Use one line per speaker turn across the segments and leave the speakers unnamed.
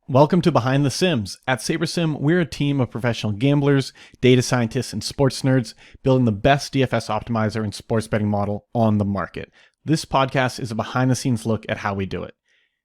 Welcome to Behind the Sims. At SaberSim, we're a team of professional gamblers, data scientists, and sports nerds building the best DFS optimizer and sports betting model on the market. This podcast is a behind-the-scenes look at how we do it.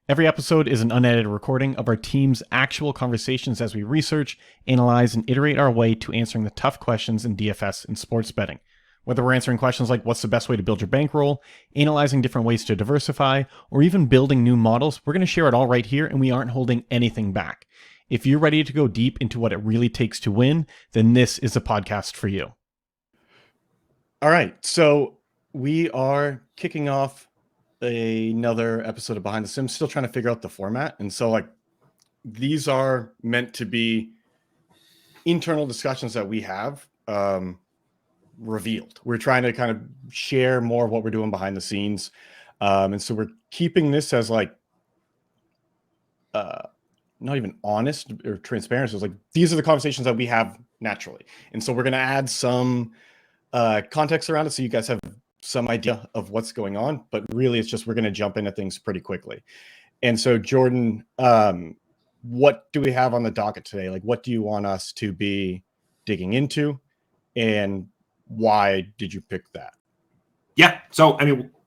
Every episode is an unedited recording of our team's actual conversations as we research, analyze, and iterate our way to answering the tough questions in DFS and sports betting. Whether we're answering questions like what's the best way to build your bankroll, analyzing different ways to diversify, or even building new models, we're going to share it all right here, and we aren't holding anything back. If you're ready to go deep into what it really takes to win, then this is a podcast for you. All right, so we are kicking off another episode of Behind the Sims, still trying to figure out the format. And so these are meant to be internal discussions that we have revealed. We're trying to kind of share more of what we're doing behind the scenes. And so we're keeping this as not even honest or transparent. It's these are the conversations that we have naturally. And so we're going to add some context around it so you guys have some idea of what's going on, but really it's just we're going to jump into things pretty quickly. And so Jordan, what do we have on the docket today? What do you want us to be digging into, and why did you pick that?
Yeah, so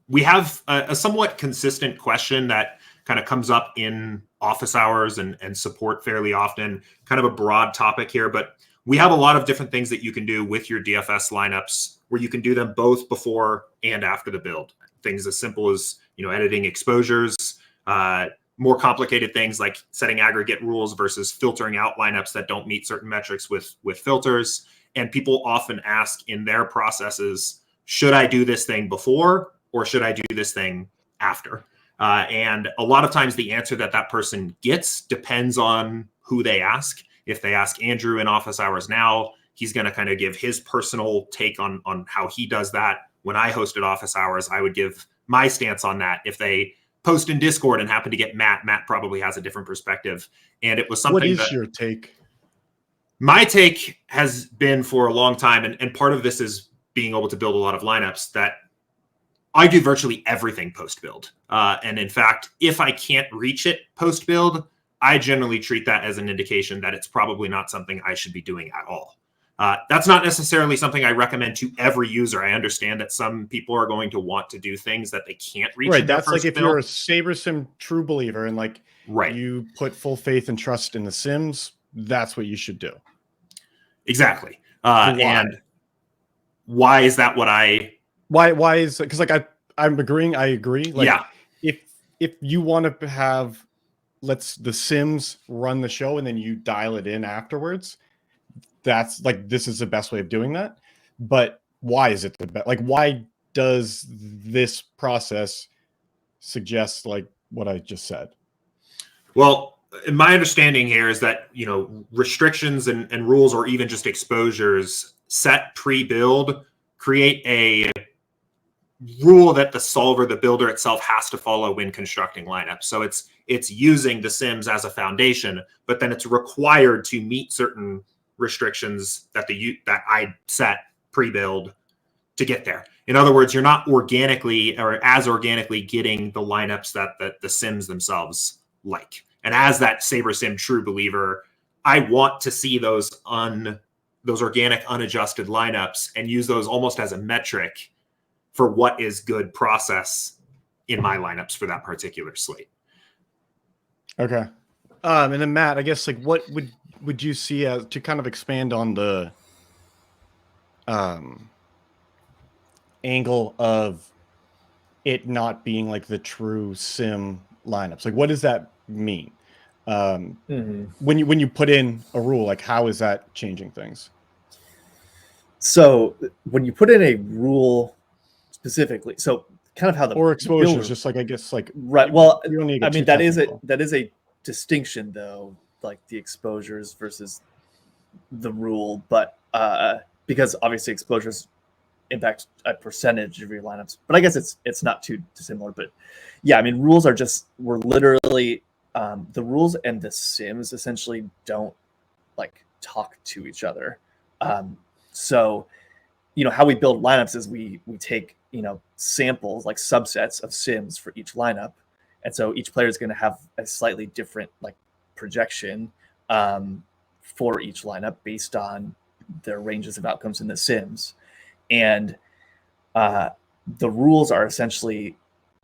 we have a somewhat consistent question that kind of comes up in office hours and support fairly often, kind of a broad topic here, but we have a lot of different things that you can do with your DFS lineups where you can do them both before and after the build. Things as simple as, editing exposures, more complicated things like setting aggregate rules versus filtering out lineups that don't meet certain metrics with filters. And people often ask in their processes, should I do this thing before or should I do this thing after? And a lot of times the answer that person gets depends on who they ask. If they ask Andrew in office hours now, he's going to kind of give his personal take on how he does that. When I hosted office hours, I would give my stance on that. If they post in Discord and happen to get Matt probably has a different perspective. And it was something.
What is your take?
My take has been for a long time, and part of this is being able to build a lot of lineups, that I do virtually everything post-build. And in fact, if I can't reach it post-build, I generally treat that as an indication that it's probably not something I should be doing at all. That's not necessarily something I recommend to every user. I understand that some people are going to want to do things that they can't reach.
Right, that's like if you're a SaberSim true believer and you put full faith and trust in the Sims, that's what you should do.
Exactly. And why is that what I...
Why is it? Because I'm agreeing. I agree. If you want to have the Sims run the show and then you dial it in afterwards, that's this is the best way of doing that. But why is it the best? Why does this process suggest what I just said?
Well, my understanding here is that, restrictions and rules or even just exposures set pre-build create a rule that the solver, the builder itself, has to follow when constructing lineups. So it's using the Sims as a foundation, but then it's required to meet certain restrictions that I set pre-build to get there. In other words, you're not organically getting the lineups that the Sims themselves like. And as that SaberSim true believer, I want to see those organic, unadjusted lineups and use those almost as a metric for what is good process in my lineups for that particular slate.
Okay. And then Matt, I guess what would you see as, to kind of expand on the angle of it not being the true Sim lineups? What does that mean? When you put in a rule, how is that changing things?
So when you put in a rule specifically, so kind of how the
exposures, just I guess
right. Well,
you don't need to
I mean that is a distinction though, the exposures versus the rule, but because obviously exposures impact a percentage of your lineups, but I guess it's not too dissimilar. But yeah, I mean rules are we're literally the rules and the Sims essentially don't talk to each other. So how we build lineups is we take samples, subsets of Sims for each lineup, and so each player is going to have a slightly different projection for each lineup based on their ranges of outcomes in the sims. And the rules are essentially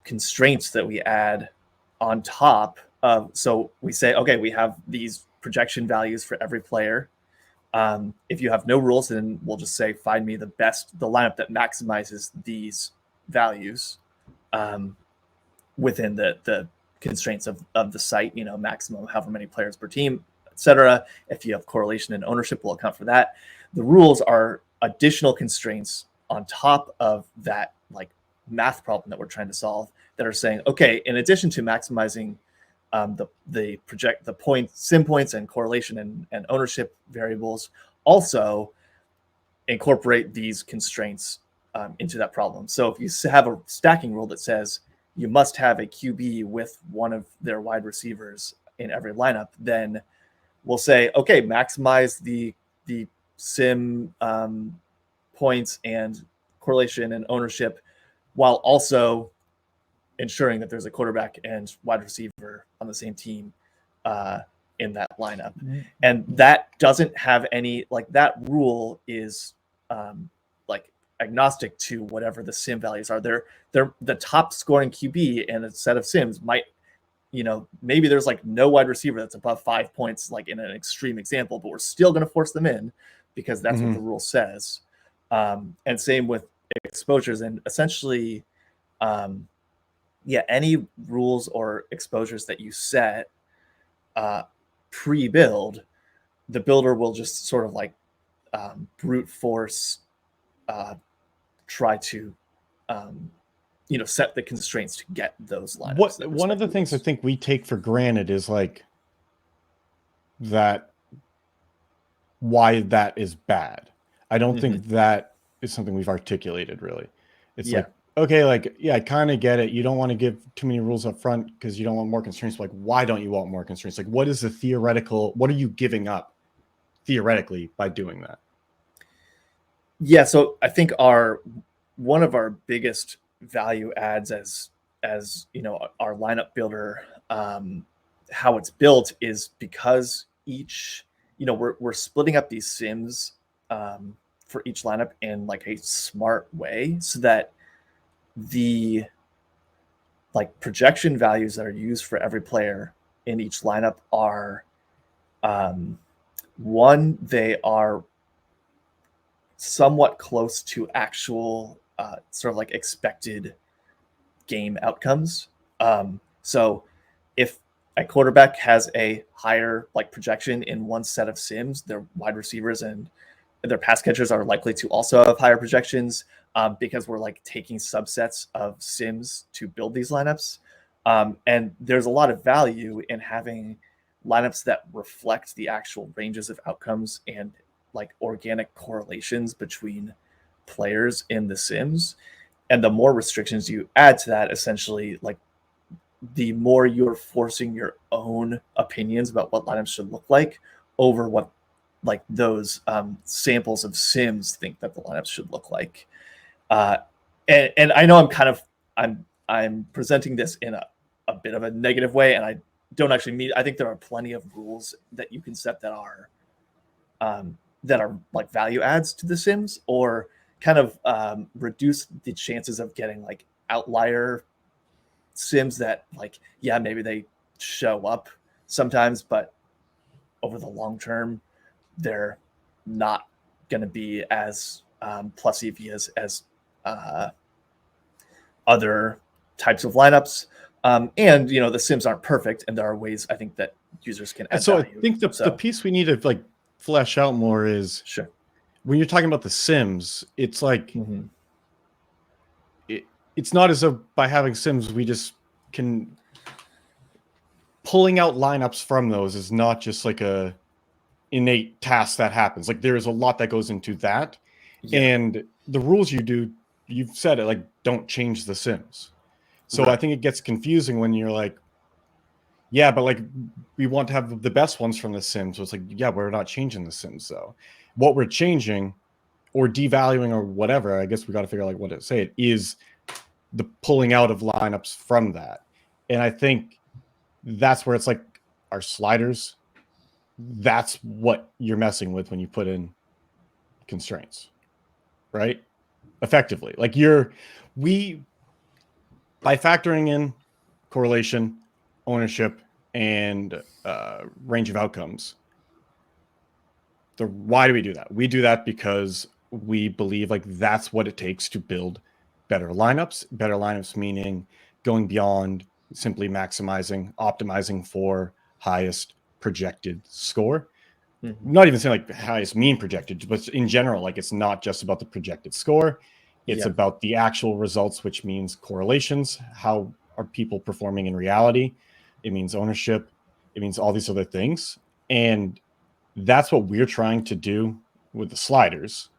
constraints that we add on top of. So we say, okay, we have these projection values for every player. If you have no rules, then we'll just say, find me the lineup that maximizes these values within the constraints of the site, maximum however many players per team, etc. If you have correlation and ownership, we'll account for that. The rules are additional constraints on top of that like math problem that we're trying to solve that are saying, okay, in addition to maximizing the sim points and correlation and ownership variables, also incorporate these constraints into that problem. So if you have a stacking rule that says you must have a QB with one of their wide receivers in every lineup, then we'll say, okay, maximize the sim points and correlation and ownership while also ensuring that there's a quarterback and wide receiver on the same team in that lineup. Mm-hmm. And that doesn't have any, like that rule is like agnostic to whatever the sim values are. They're the top scoring QB in a set of sims might, maybe there's like no wide receiver that's above 5 points, like in an extreme example, but we're still going to force them in because that's what the rule says. And same with exposures, and essentially, any rules or exposures that you set pre-build, the builder will just sort of like brute force try to set the constraints to get those lineups.
One of the things I think we take for granted is like that why that is bad. I don't think that is something we've articulated really. It's like, okay, like, yeah, I kind of get it. You don't want to give too many rules up front because you don't want more constraints. But like, why don't you want more constraints? Like, what is what are you giving up theoretically by doing that?
Yeah, so I think one of our biggest value adds as our lineup builder, how it's built is because each, we're splitting up these sims for each lineup in like a smart way so that the like projection values that are used for every player in each lineup are they are somewhat close to actual sort of like expected game outcomes. So if a quarterback has a higher like projection in one set of sims, their wide receivers and their pass catchers are likely to also have higher projections because we're like taking subsets of sims to build these lineups. And there's a lot of value in having lineups that reflect the actual ranges of outcomes and like organic correlations between players in the sims. And the more restrictions you add to that, essentially, like the more you're forcing your own opinions about what lineups should look like over what like those samples of sims think that the lineups should look like. And I know I'm presenting this in a bit of a negative way, and I don't actually mean, I think there are plenty of rules that you can set that are like value adds to the sims, or kind of reduce the chances of getting like outlier sims that like, yeah, maybe they show up sometimes, but over the long term, they're not going to be as plus EV as other types of lineups. And, the sims aren't perfect, and there are ways I think that users can add value.
I think the piece we need to like flesh out more is when you're talking about the sims, it's like it's not as though by having sims we just can pulling out lineups from those is not just like a innate task that happens. Like there is a lot that goes into that, and the rules you've said it, like don't change the sims. So I think it gets confusing when you're like, yeah, but like we want to have the best ones from the sims. So it's like, yeah, we're not changing the sims though. What we're changing or devaluing or whatever, I guess we got to figure out like what to say it is the pulling out of lineups from that. And I think that's where it's like our sliders, that's what you're messing with when you put in constraints, right? Effectively, like by factoring in correlation, ownership, and range of outcomes. Why do we do that? We do that because we believe like that's what it takes to build better lineups. Better lineups meaning going beyond simply maximizing, optimizing for highest projected score. Not even saying like highest mean projected, but in general, like it's not just about the projected score. It's about the actual results, which means correlations. How are people performing in reality? It means ownership. It means all these other things. And that's what we're trying to do with the sliders.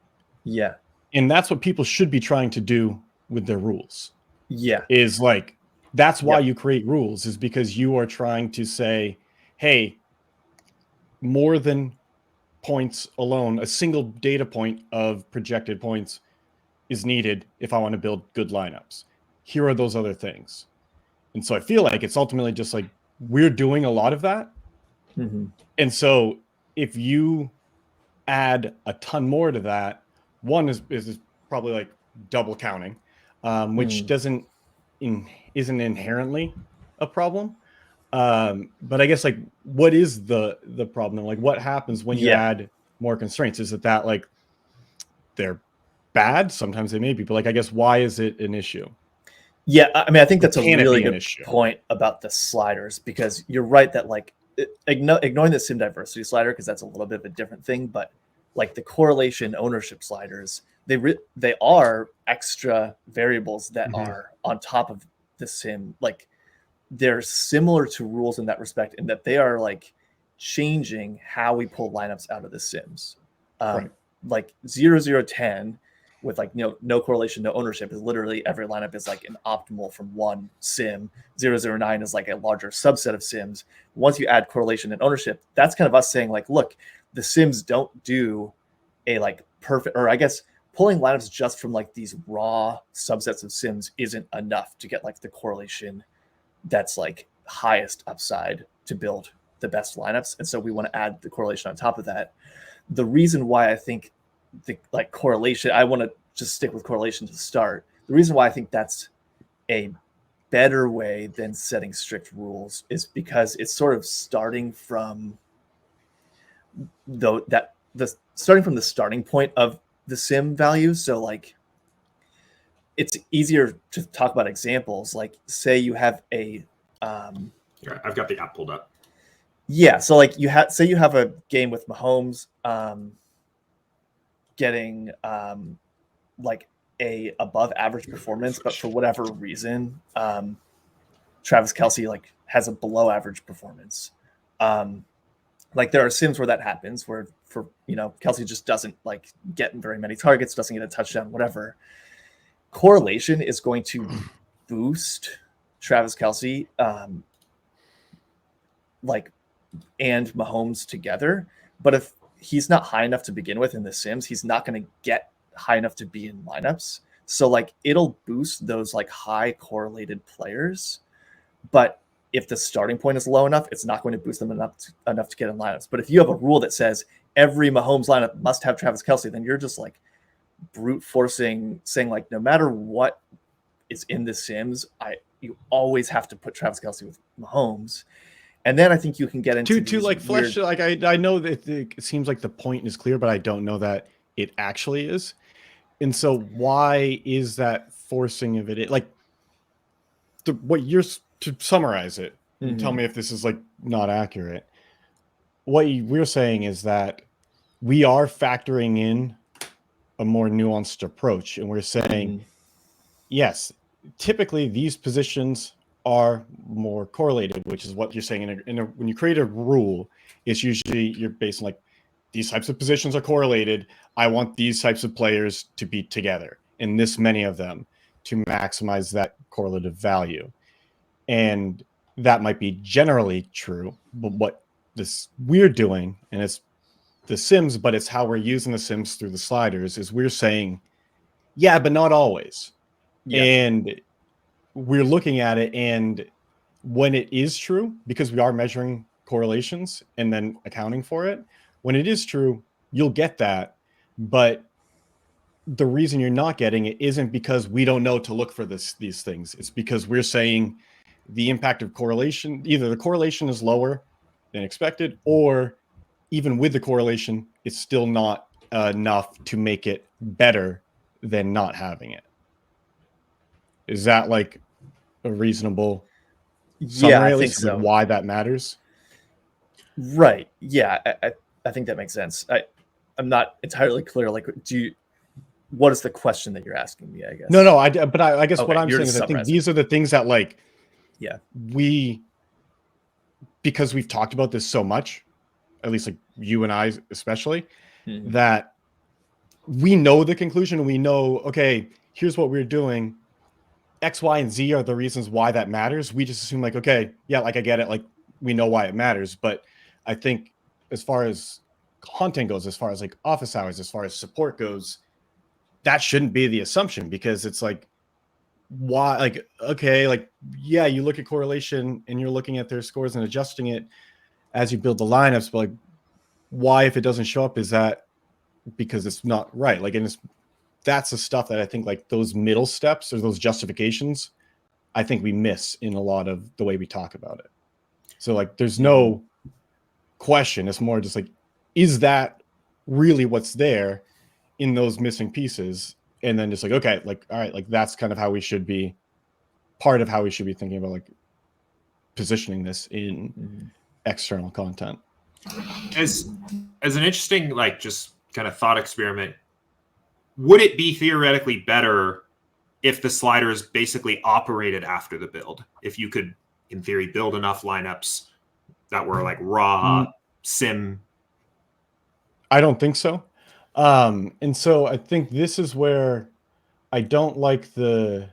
Yeah.
And that's what people should be trying to do with their rules.
Yeah.
Is like, that's why you create rules, is because you are trying to say, hey, more than points alone, a single data point of projected points is needed if I want to build good lineups. Here are those other things. And so I feel like it's ultimately just like we're doing a lot of that. And so if you add a ton more to that, one is probably like double counting, which isn't inherently a problem. But I guess like what is the problem? Like what happens when you add more constraints? Is it that like they're bad? Sometimes they may be, but like I guess why is it an issue?
Yeah, I mean, I think that's a
Can it
really
be an
good
issue?
point about the sliders, because you're right that like ignoring the sim diversity slider, because that's a little bit of a different thing, but like the correlation ownership sliders, they are extra variables that are on top of the sim. Like they're similar to rules in that respect, in that they are like changing how we pull lineups out of the sims.
Right.
Like 0010 with like no correlation, no ownership is literally every lineup is like an optimal from one sim. 009 is like a larger subset of sims. Once you add correlation and ownership, that's kind of us saying like, look, the sims don't do a like perfect, or I guess pulling lineups just from like these raw subsets of sims isn't enough to get like the correlation that's like highest upside to build the best lineups. And so we want to add the correlation on top of that. The reason why I think the like correlation, I want to just stick with correlation to start. The reason why I think that's a better way than setting strict rules is because it's sort of starting from the starting point of the sim value. So like it's easier to talk about examples. Like say you have a
I've got the app pulled up.
Yeah, so like you have a game with Mahomes getting like a above average performance, but for whatever reason, Travis Kelce like has a below average performance. Like there are sims where that happens, where for Kelce just doesn't like get very many targets, doesn't get a touchdown, whatever. Correlation is going to boost Travis Kelce like and Mahomes together. But if he's not high enough to begin with in the sims, he's not going to get high enough to be in lineups. So like it'll boost those like high correlated players, but if the starting point is low enough, it's not going to boost them enough to get in lineups. But if you have a rule that says every Mahomes lineup must have Travis Kelce, then you're just like brute forcing, saying like no matter what is in the sims, you always have to put Travis Kelce with Mahomes. And then I think you can get into
to like flesh. Like I know that it seems like the point is clear, but I don't know that it actually is. And so why is that forcing of it? Like what you're to summarize it and tell me if this is like not accurate. What we're saying is that we are factoring in a more nuanced approach, and we're saying yes, typically these positions are more correlated, which is what you're saying. When you create a rule, it's usually you're based on like these types of positions are correlated. I want these types of players to be together and this many of them to maximize that correlative value. And that might be generally true, but what we're doing, and it's the sims, but it's how we're using the sims through the sliders, is we're saying, yeah, but not always. Yeah. And we're looking at it, and when it is true, because we are measuring correlations and then accounting for it. When it is true, you'll get that. But the reason you're not getting it isn't because we don't know to look for these things. It's because we're saying the impact of correlation, either the correlation is lower than expected, or even with the correlation, it's still not enough to make it better than not having it. Is that like a reasonable summary,
I
at
think
least,
so.
of why that matters?
Right. Yeah, I think that makes sense. I'm not entirely clear. Like, what is the question that you're asking me, I guess?
No, I guess
Okay,
what I'm
you're
saying
just
is I think
summarizing.
these are the things that, like,
Yeah.
because we've talked about this so much, at least like you and I especially,
Mhm.
that we know the conclusion and we know, okay, here's what we're doing. X, Y, and Z are the reasons why that matters. We just assume like, okay, yeah, like I get it. Like we know why it matters. But I think as far as content goes, as far as like office hours, as far as support goes, that shouldn't be the assumption, because it's like, why, like, okay, like, yeah, you look at correlation and you're looking at their scores and adjusting it as you build the lineups, but like, why, if it doesn't show up, is that because it's not right? Like, and that's the stuff that I think, like, those middle steps or those justifications, I think we miss in a lot of the way we talk about it. So like, there's no question. It's more just like, is that really what's there in those missing pieces? And then just like, okay, like, all right, like that's kind of how we should be, part of how we should be thinking about like positioning this in external content.
As an interesting, like, just kind of thought experiment, would it be theoretically better if the sliders basically operated after the build? If you could, in theory, build enough lineups that were like raw sim?
I don't think so. And so I think this is where I don't like the,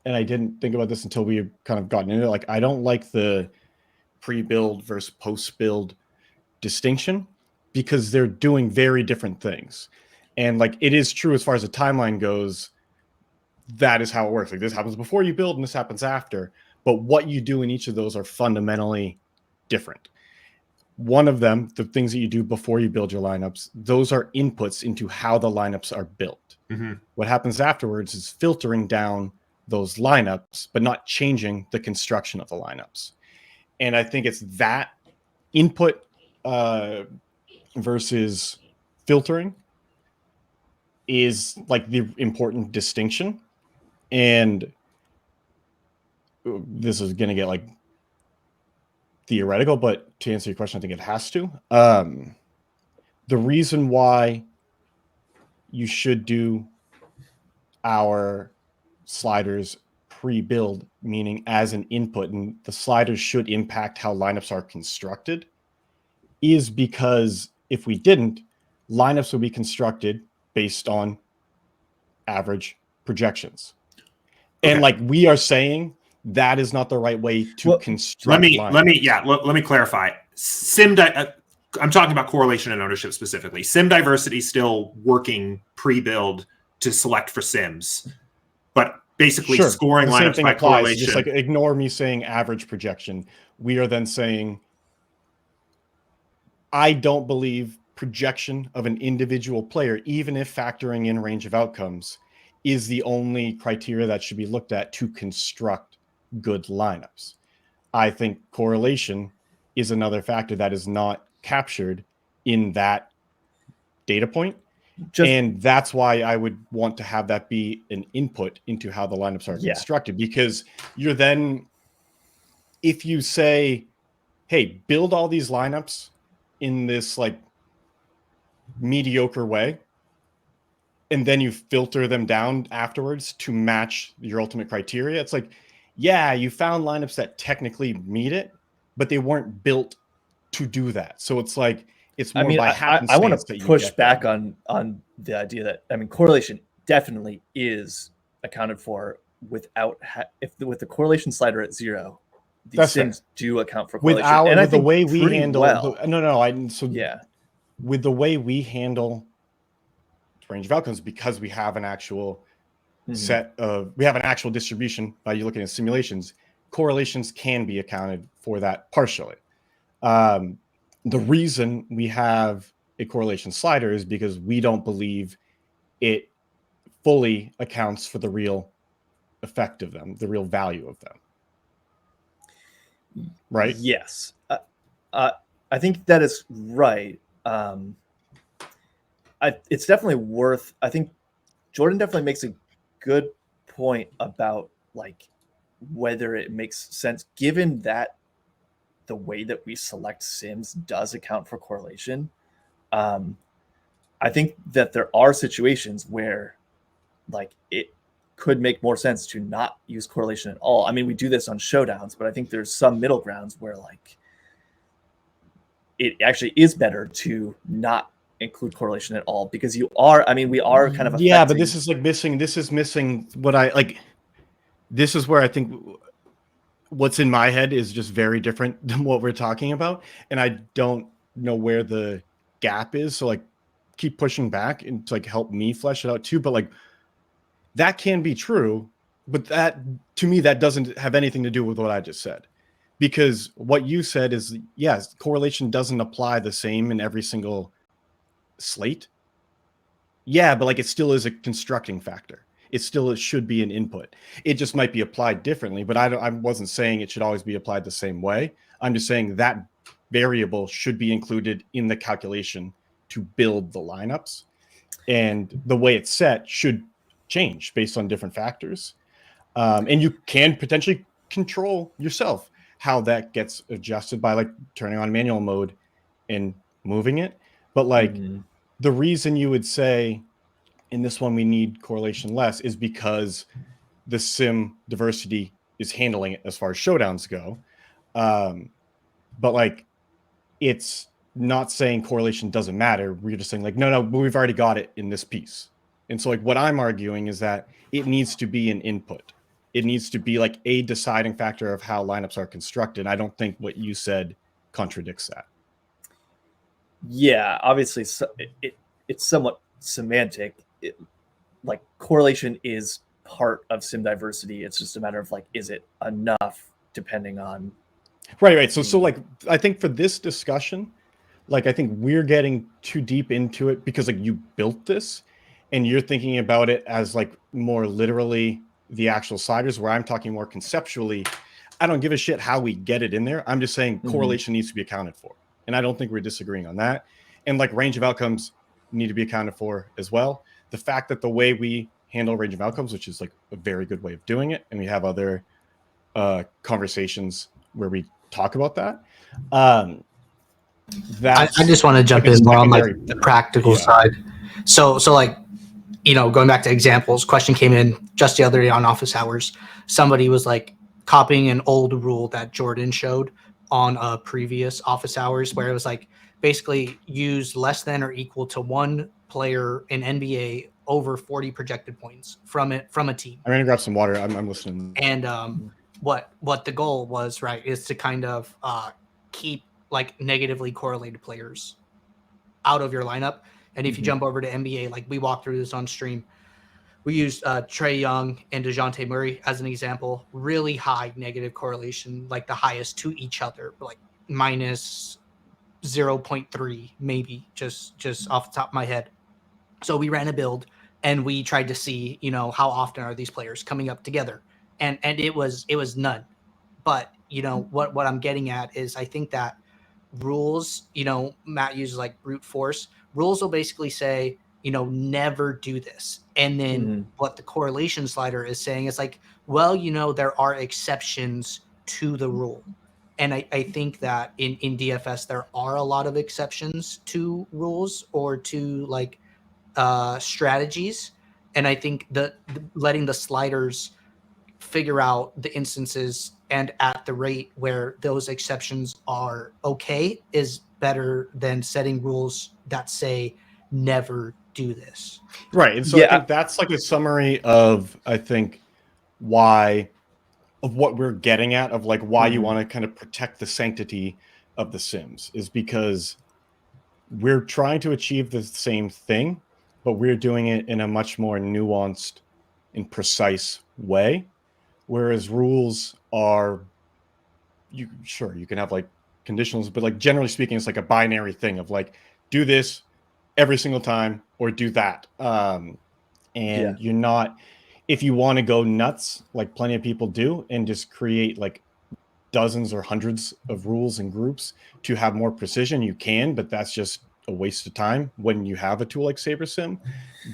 and I didn't think about this until we kind of gotten into it. Like, I don't like the pre-build versus post-build distinction, because they're doing very different things. And like, it is true as far as the timeline goes, that is how it works. Like, this happens before you build and this happens after, but what you do in each of those are fundamentally different. One of them, the things that you do before you build your lineups, those are inputs into how the lineups are built.
Mm-hmm.
What happens afterwards is filtering down those lineups, but not changing the construction of the lineups. And I think it's that input versus filtering is like the important distinction. And this is going to get like theoretical, but to answer your question, I think it has to. The reason why you should do our sliders pre-build, meaning as an input, and the sliders should impact how lineups are constructed, is because if we didn't, lineups would be constructed based on average projections.
Okay.
And like we are saying, that is not the right way to construct lineups.
Let me clarify. I'm talking about correlation and ownership specifically. Sim diversity is still working pre-build to select for sims, but basically scoring
the same
lineups
thing
by
applies.
correlation.
Just like, ignore me saying average projection. We are then saying, I don't believe projection of an individual player, even if factoring in range of outcomes, is the only criteria that should be looked at to construct good lineups. I think correlation is another factor that is not captured in that data point. And that's why I would want to have that be an input into how the lineups are constructed, because you're then, if you say, hey, build all these lineups in this like mediocre way, and then you filter them down afterwards to match your ultimate criteria, it's like, yeah, you found lineups that technically meet it, but they weren't built to do that. So it's like, it's more by happenstance.
I want to push back
them.
on the idea that, correlation definitely is accounted for without with the correlation slider at 0. These things do account for correlation.
With the way we handle
yeah,
with the way we handle range of outcomes, because we have an actual set of, we have an actual distribution by you looking at simulations, correlations can be accounted for that partially. The reason we have a correlation slider is because we don't believe it fully accounts for the real effect of them, the real value of them. Right?
Yes. I think that is right. It's definitely worth. I think Jordan definitely makes a good point about like whether it makes sense given that the way that we select sims does account for correlation. I think that there are situations where like it could make more sense to not use correlation at all. I mean, we do this on showdowns, but I think there's some middle grounds where like it actually is better to not include correlation at all because we are kind of
yeah, but
affecting...
this is missing what I like. This is where I think what's in my head is just very different than what we're talking about, and I don't know where the gap is. So like, keep pushing back and to like help me flesh it out too. But like, that can be true, but that to me that doesn't have anything to do with what I just said, because what you said is yes, correlation doesn't apply the same in every single slate. Yeah, but like it still is a constructing factor. It should be an input. It just might be applied differently, but I wasn't saying it should always be applied the same way. I'm just saying that variable should be included in the calculation to build the lineups, and the way it's set should change based on different factors. And you can potentially control yourself how that gets adjusted by like turning on manual mode and moving it. But like, the reason you would say in this one we need correlation less is because the sim diversity is handling it as far as showdowns go. But like, it's not saying correlation doesn't matter. We're just saying like, no, but we've already got it in this piece. And so like what I'm arguing is that it needs to be an input. It needs to be like a deciding factor of how lineups are constructed. I don't think what you said contradicts that.
Yeah, obviously it's somewhat semantic. Like correlation is part of sim diversity. It's just a matter of like, is it enough depending on...
Right. So like, I think for this discussion, like, I think we're getting too deep into it because like you built this and you're thinking about it as like more literally the actual sliders, where I'm talking more conceptually. I don't give a shit how we get it in there. I'm just saying correlation needs to be accounted for. And I don't think we're disagreeing on that. And like range of outcomes need to be accounted for as well. The fact that the way we handle range of outcomes, which is like a very good way of doing it, and we have other conversations where we talk about that.
I just want to jump in more on like the practical side. So like, you know, going back to examples, question came in just the other day on office hours. Somebody was like copying an old rule that Jordan showed on a previous office hours, where it was like basically use less than or equal to one player in NBA over 40 projected points from a team.
I'm gonna grab some water. I'm listening.
And what the goal was, right, is to kind of keep like negatively correlated players out of your lineup. And if you jump over to NBA, like we walked through this on stream, we used Trae Young and DeJounte Murray as an example. Really high negative correlation, like the highest to each other, like minus 0.3, maybe, just off the top of my head. So we ran a build and we tried to see, you know, how often are these players coming up together, and it was none. But you know what I'm getting at is I think that rules, you know, Matt uses like brute force. Rules will basically say, you know, never do this. And then what the correlation slider is saying is like, well, you know, there are exceptions to the rule. And I think that in DFS, there are a lot of exceptions to rules or to like strategies. And I think that letting the sliders figure out the instances and at the rate where those exceptions are okay is better than setting rules that say never do this.
Right. And so I think that's like a summary of, I think, why of what we're getting at, of like why you want to kind of protect the sanctity of the Sims, is because we're trying to achieve the same thing, but we're doing it in a much more nuanced and precise way. Whereas rules are, you can have like conditionals, but like generally speaking, it's like a binary thing of like do this every single time or do that. And you're not, if you want to go nuts, like plenty of people do, and just create like dozens or hundreds of rules and groups to have more precision, you can, but that's just a waste of time when you have a tool like SaberSim.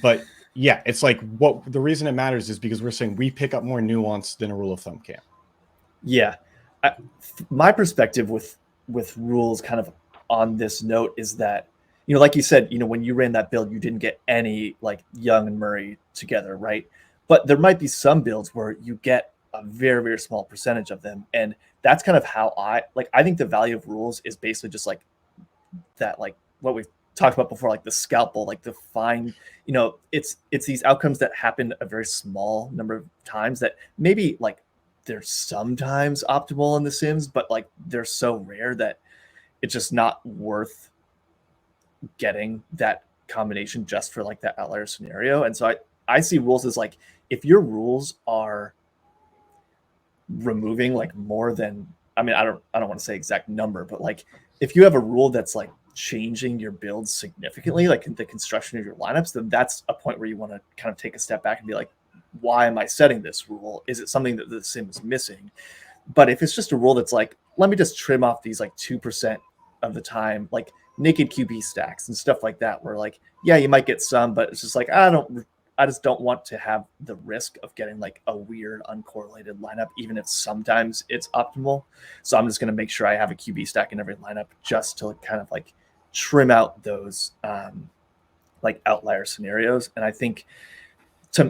But yeah, it's like what the reason it matters is because we're saying we pick up more nuance than a rule of thumb can.
Yeah. My perspective with rules kind of on this note is that, you know, like you said, you know, when you ran that build, you didn't get any like Young and Murray together, right? But there might be some builds where you get a very, very small percentage of them. And that's kind of how I think the value of rules is basically just like that, like what we've talked about before, like the scalpel, like the fine, you know, it's these outcomes that happen a very small number of times that maybe like they're sometimes optimal in the Sims, but like they're so rare that it's just not worth getting that combination just for like that outlier scenario. And so I see rules as like, if your rules are removing like more than, I mean, I don't want to say exact number, but like if you have a rule that's like changing your build significantly, like the construction of your lineups, then that's a point where you want to kind of take a step back and be like, why am I setting this rule? Is it something that the Sim is missing? But if it's just a rule that's like, let me just trim off these like 2% of the time, like naked QB stacks and stuff like that, where like, yeah, you might get some, but it's just like, I just don't want to have the risk of getting like a weird uncorrelated lineup, even if sometimes it's optimal. So I'm just going to make sure I have a QB stack in every lineup just to kind of like trim out those like outlier scenarios. And I think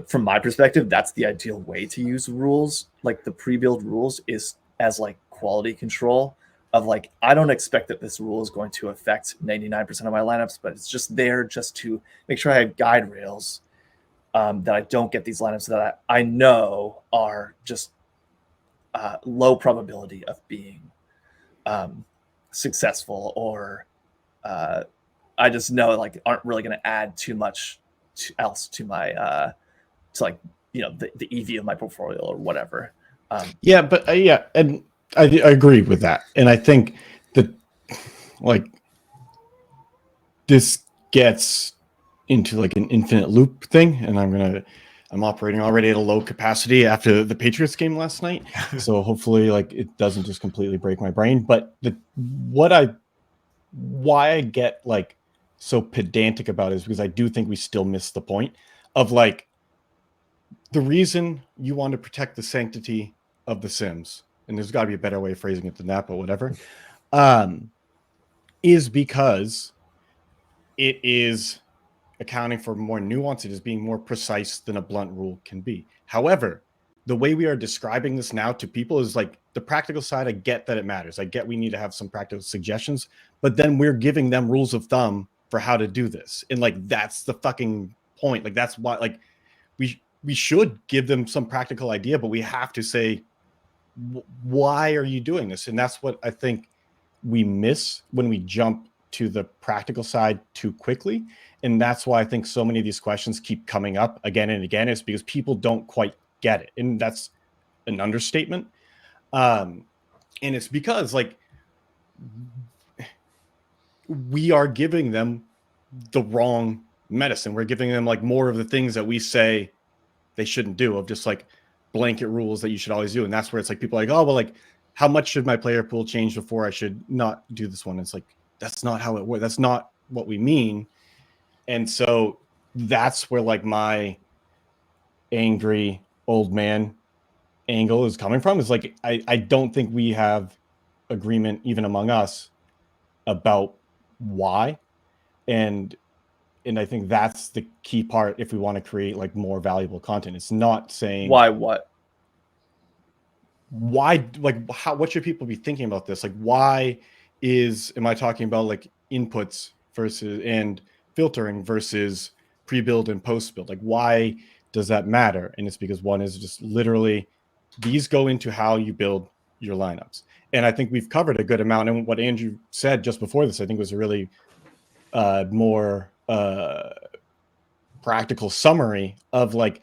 from my perspective, that's the ideal way to use rules. Like the pre-build rules is as like quality control of like, I don't expect that this rule is going to affect 99% of my lineups, but it's just there just to make sure I have guide rails that I don't get these lineups that I know are just low probability of being successful, or I just know like aren't really going to add too much else to my to like, you know, the EV of my portfolio or whatever.
Yeah, but yeah, and I agree with that, and I think that like this gets into like an infinite loop thing, and I'm operating already at a low capacity after the Patriots game last night, so hopefully like it doesn't just completely break my brain. But why I get like so pedantic about it is because I do think we still miss the point of like the reason you want to protect the sanctity of the Sims, and there's got to be a better way of phrasing it than that, but whatever, is because it is accounting for more nuance. It is being more precise than a blunt rule can be. However, the way we are describing this now to people is like the practical side. I get that it matters. I get we need to have some practical suggestions, but then we're giving them rules of thumb for how to do this. And like, that's the fucking point. Like, that's why, like, we should give them some practical idea, but we have to say, why are you doing this? And that's what I think we miss when we jump to the practical side too quickly. And that's why I think so many of these questions keep coming up again and again, is because people don't quite get it. And that's an understatement. And it's because like we are giving them the wrong medicine. We're giving them like more of the things that we say they shouldn't do, of just like blanket rules that you should always do. And that's where it's like people are like, oh, well, like how much should my player pool change before I should not do this one? It's like, that's not how it works. That's not what we mean. And so that's where like my angry old man angle is coming from, is like, I don't think we have agreement even among us about why. And I think that's the key part if we want to create like more valuable content. It's not saying
Why what?
Why, like, how, what should people be thinking about this? Like, why am I talking about like inputs versus and filtering versus pre-build and post-build? Like, why does that matter? And it's because one is just literally these go into how you build your lineups. And I think we've covered a good amount. And what Andrew said just before this, I think was a really more practical summary of like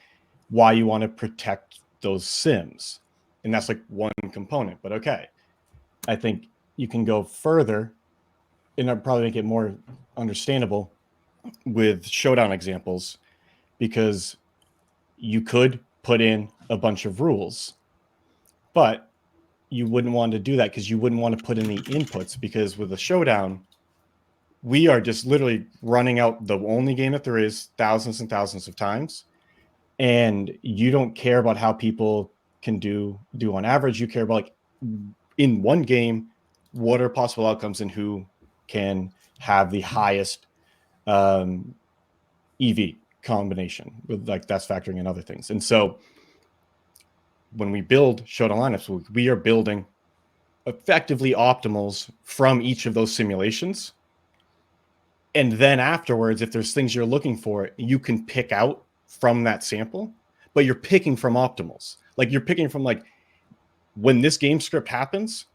why you want to protect those Sims. And that's like one component. But okay, I think you can go further, and I'll probably make it more understandable with showdown examples, because you could put in a bunch of rules, but you wouldn't want to do that because you wouldn't want to put in the inputs, because with a showdown, we are just literally running out the only game that there is thousands and thousands of times. And you don't care about how people can do on average. You care about, like, in one game, what are possible outcomes and who can have the highest EV combination. With, like, that's factoring in other things. And so when we build showdown lineups, we are building effectively optimals from each of those simulations. And then afterwards, if there's things you're looking for, you can pick out from that sample, but you're picking from optimals. Like, you're picking from, like, when this game script happens,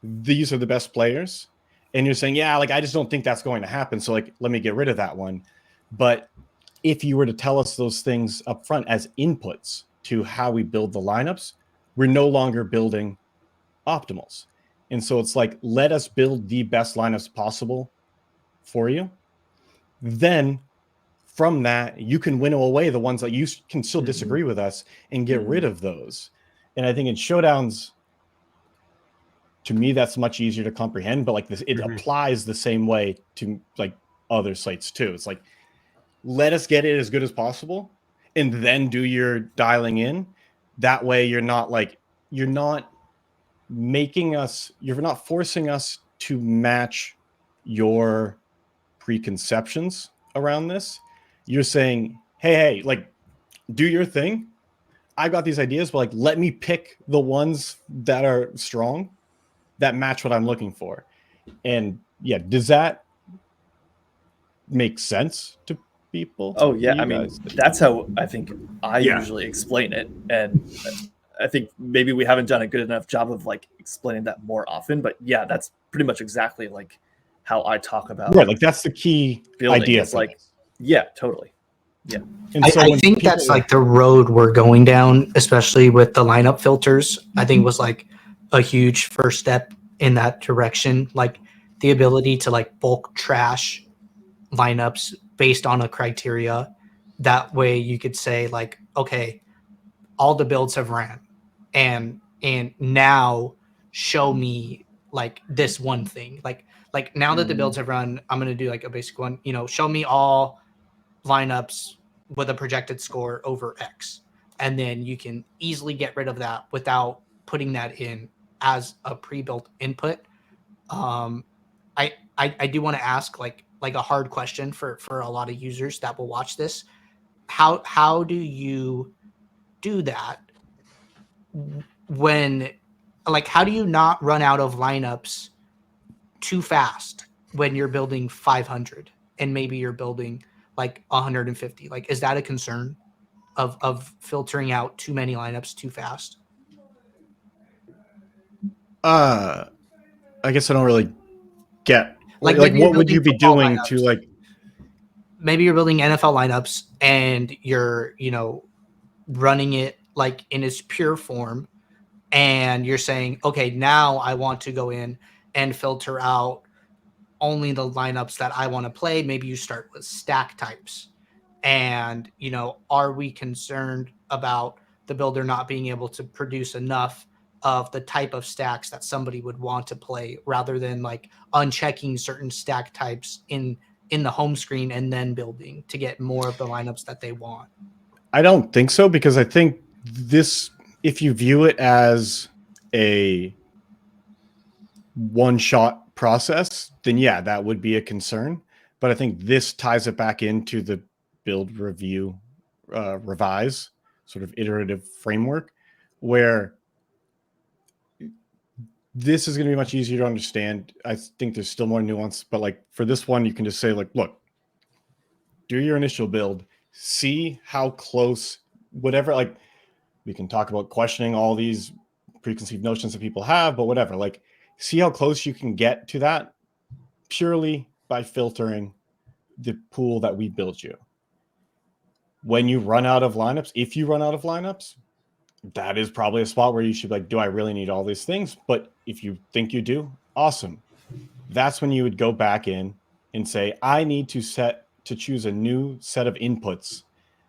these are the best players. And you're saying, yeah, like, I just don't think that's going to happen. So, like, let me get rid of that one. But if you were to tell us those things up front as inputs to how we build the lineups, we're no longer building optimals. And so it's like, let us build the best lineups possible for you. Then from that, you can winnow away the ones that you can still disagree with us and get rid of those. And I think in showdowns, to me, that's much easier to comprehend, but, like, this, it applies the same way to, like, other sites too. It's like, let us get it as good as possible and then do your dialing in. That way you're not forcing us to match your preconceptions around this. You're saying, hey, like, do your thing. I got these ideas, but, like, let me pick the ones that are strong, that match what I'm looking for. And yeah, does that make sense to people?
Oh yeah, I mean, that's how I think I
Yeah.
usually explain it, and I think maybe we haven't done a good enough job of, like, explaining that more often. But yeah, that's pretty much exactly, like, how I talk about.
Right, like, that's the key idea.
It's like, yeah, totally. Yeah.
And
I,
so
I
when
think
people,
that's, like, the road we're going down, especially with the lineup filters. I think was, like, a huge first step in that direction. Like, the ability to, like, bulk trash lineups based on a criteria. That way you could say, like, okay, all the builds have ran, and now show me, like, this one thing. Like now that the builds have run, I'm going to do, like, a basic one, show me all lineups with a projected score over X. And then you can easily get rid of that without putting that in as a pre-built input. I do want to ask, like a hard question for a lot of users that will watch this. How do you do that when, like, how do you not run out of lineups too fast when you're building 500 and maybe you're building, like, 150? Like, is that a concern of filtering out too many lineups too fast?
I guess I don't really get,
Like,
like
maybe you're
what would you
building
be
football
doing
lineups.
to, like,
Maybe you're building NFL lineups and you're, running it, like, in its pure form, and you're saying, okay, now I want to go in and filter out only the lineups that I want to play. Maybe you start with stack types. And, are we concerned about the builder not being able to produce enough of the type of stacks that somebody would want to play, rather than, like, unchecking certain stack types in the home screen and then building to get more of the lineups that they want?
I don't think so, because I think this, if you view it as a one-shot process, then yeah, that would be a concern. But I think this ties it back into the build, review, revise sort of iterative framework, where this is going to be much easier to understand. I think there's still more nuance, but, like, for this one, you can just say, like, look, do your initial build, see how close, whatever, like, we can talk about questioning all these preconceived notions that people have, but whatever, like, see how close you can get to that purely by filtering the pool that we built you. When you run out of lineups, if you run out of lineups, that is probably a spot where you should be like, do I really need all these things? But if you think you do, awesome. That's when you would go back in and say, I need to choose a new set of inputs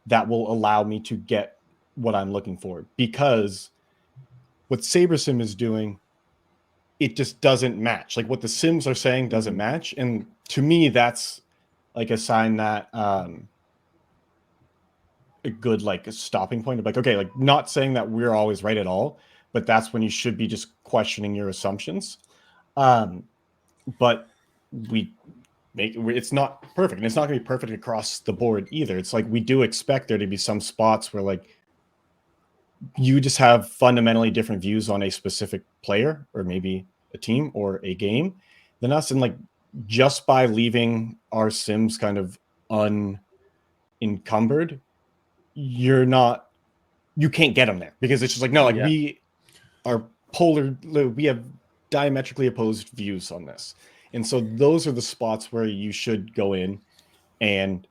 that will allow me to get what I'm looking for. Because what SaberSim is doing, it just doesn't match. Like what the Sims are saying doesn't match. And to me, that's like a sign that a good like a stopping point of like, okay, like not saying that we're always right at all, but that's when you should be just questioning your assumptions. But it's not perfect, and it's not going to be perfect across the board either. It's like we do expect there to be some spots where like you just have fundamentally different views on a specific player or maybe a team or a game than us, and like just by leaving our Sims kind of unencumbered, you can't get them there, because it's just like, no, like we are we have diametrically opposed views on this. And so those are the spots where you should go in and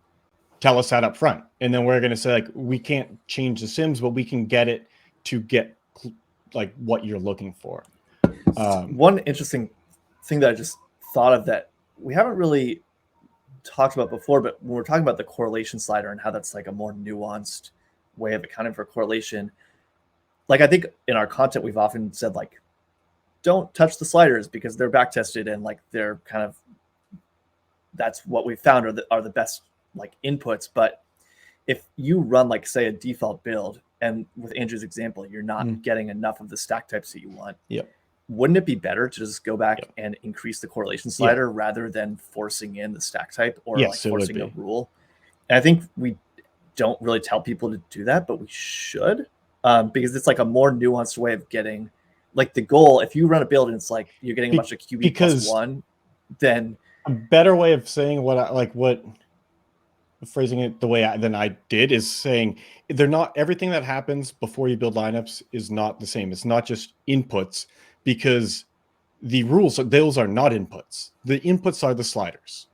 tell us that up front. And then we're going to say, like, we can't change the Sims, but we can get it to get like what you're looking for.
One interesting thing that I just thought of that we haven't really talked about before, but when we're talking about the correlation slider and how that's like a more nuanced way of accounting for correlation, like I think in our content, we've often said like, don't touch the sliders because they're back tested and like they're kind of, that's what we found are the best like inputs. But if you run like say a default build, and with Andrew's example, you're not getting enough of the stack types that you want.
Yep.
Wouldn't it be better to just go back and increase the correlation slider rather than forcing in the stack type or like forcing a rule? And I think we don't really tell people to do that, but we should, because it's like a more nuanced way of getting like the goal. If you run a build and it's like you're getting a bunch of QB plus one, then
a better way of saying phrasing it the way I did is saying they're not, everything that happens before you build lineups is not the same. It's not just inputs, because the rules, those are not inputs. The inputs are the sliders.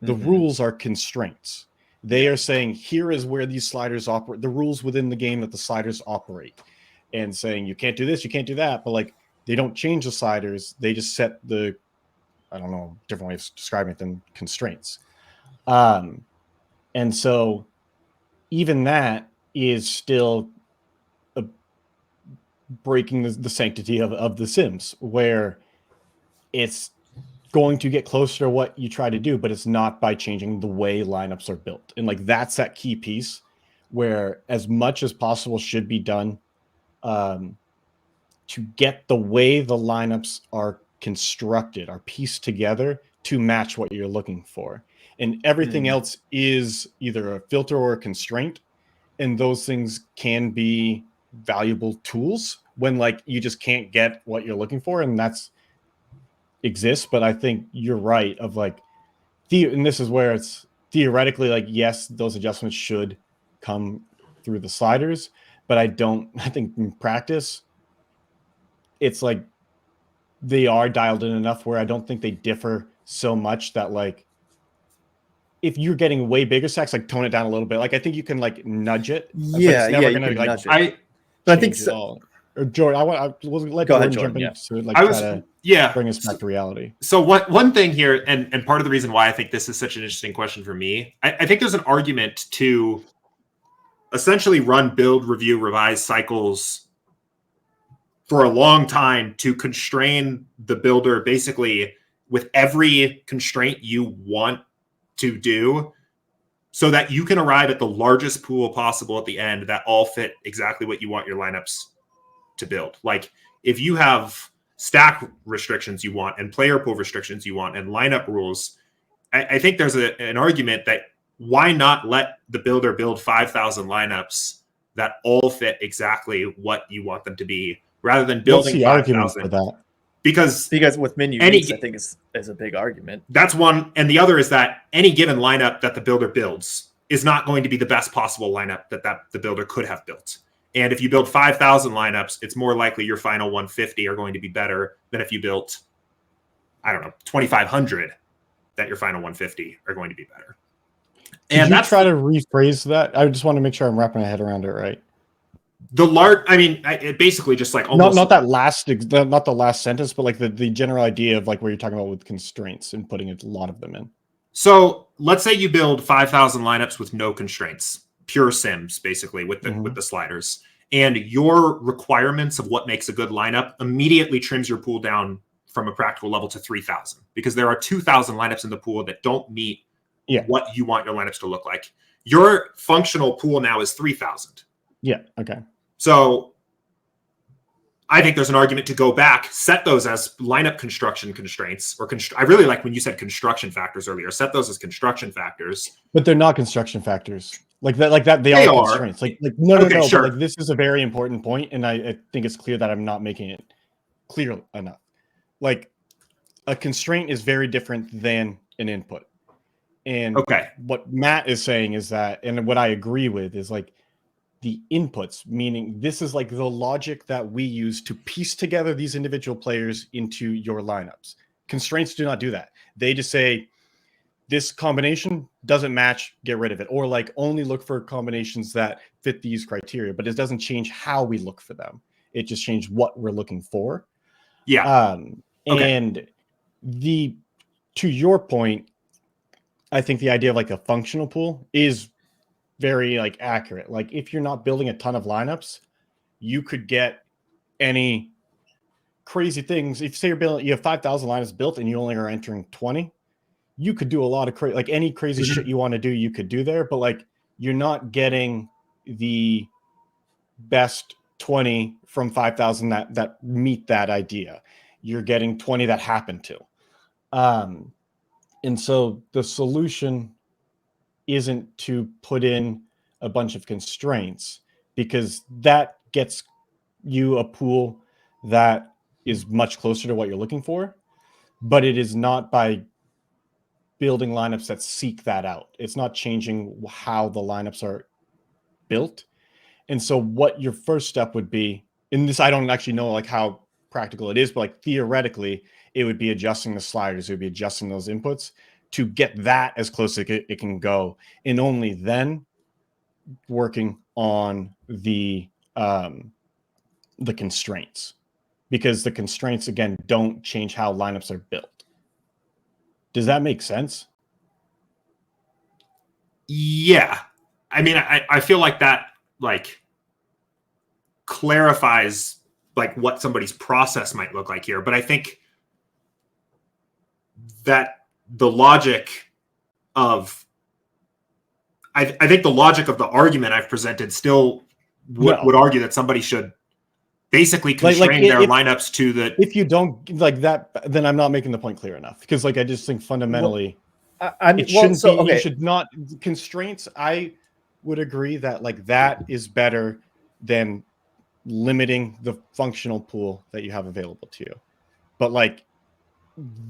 The rules are constraints. They are saying, here is where these sliders operate, the rules within the game that the sliders operate, and saying, you can't do this, you can't do that. But like, they don't change the sliders. They just set the, I don't know, different way of describing it than constraints. And so even that is still breaking the sanctity of the Sims, where it's going to get closer to what you try to do, but it's not by changing the way lineups are built. And like, that's that key piece where as much as possible should be done to get the way the lineups are constructed, are pieced together to match what you're looking for. And everything else is either a filter or a constraint. And those things can be valuable tools when like you just can't get what you're looking for. And that's exists. But I think you're right of like, and this is where it's theoretically like, yes, those adjustments should come through the sliders. But I think in practice, it's like they are dialed in enough where I don't think they differ so much that like, if you're getting way bigger stacks, like tone it down a little bit. Like I think you can like nudge it.
Yeah,
never
gonna
like
nudge it. I think so.
Or Jordan, I was let
Go ahead,
Jordan
Jordan,
jump in to like try to bring us back to reality.
So one thing here, and part of the reason why I think this is such an interesting question for me, I think there's an argument to essentially run build, review, revise cycles for a long time to constrain the builder basically with every constraint you want to do, so that you can arrive at the largest pool possible at the end that all fit exactly what you want your lineups to build. Like if you have stack restrictions you want and player pool restrictions you want and lineup rules, I think there's an argument that why not let the builder build 5,000 lineups that all fit exactly what you want them to be, rather than building 5,000 for that. Because
with menu use, I think is a big argument.
That's one. And the other is that any given lineup that the builder builds is not going to be the best possible lineup that the builder could have built. And if you build 5,000 lineups, it's more likely your final 150 are going to be better than if you built, I don't know, 2,500, that your final 150 are going to be better.
And that's try to rephrase that. I just want to make sure I'm wrapping my head around it right.
I mean, it basically just like
not the last sentence, but like the general idea of like where you're talking about with constraints and putting a lot of them in.
So let's say you build 5,000 lineups with no constraints, pure sims, basically with the sliders, and your requirements of what makes a good lineup immediately trims your pool down from a practical level to 3,000 because there are 2,000 lineups in the pool that don't meet what you want your lineups to look like. Your functional pool now is 3,000.
Yeah. Okay.
So I think there's an argument to go back, set those as lineup construction constraints, or I really like when you said construction factors earlier. Set those as construction factors,
but they're not construction factors like that. They are constraints. Like no. Sure. But like this is a very important point, and I think it's clear that I'm not making it clear enough. Like a constraint is very different than an input, and what Matt is saying is that, and what I agree with is like, the inputs, meaning this is like the logic that we use to piece together these individual players into your lineups. Constraints do not do that. They just say this combination doesn't match, get rid of it, or like only look for combinations that fit these criteria, but it doesn't change how we look for them. It just changed what we're looking for.
Yeah.
And to your point, I think the idea of like a functional pool is very like accurate. Like if you're not building a ton of lineups, you could get any crazy things. If say you have 5,000 lineups built and you only are entering 20, you could do a lot of like any crazy shit you want to do, you could do there. But like you're not getting the best 20 from 5,000 that meet that idea. You're getting 20 that happen to. And so the solution isn't to put in a bunch of constraints, because that gets you a pool that is much closer to what you're looking for, but it is not by building lineups that seek that out. It's not changing how the lineups are built. And so what your first step would be, in this, I don't actually know like how practical it is, but like theoretically, it would be adjusting the sliders, it would be adjusting those inputs to get that as close as it can go, and only then working on the constraints, because the constraints again don't change how lineups are built. Does that make sense?
Yeah. I mean, I feel like that like clarifies like what somebody's process might look like here, but I think that the logic of I think the logic of the argument I've presented still would argue that somebody should basically constrain their lineups to the.
If you don't like that, then I'm not making the point clear enough, because like I just think fundamentally you should not constraints. I would agree that like that is better than limiting the functional pool that you have available to you. But like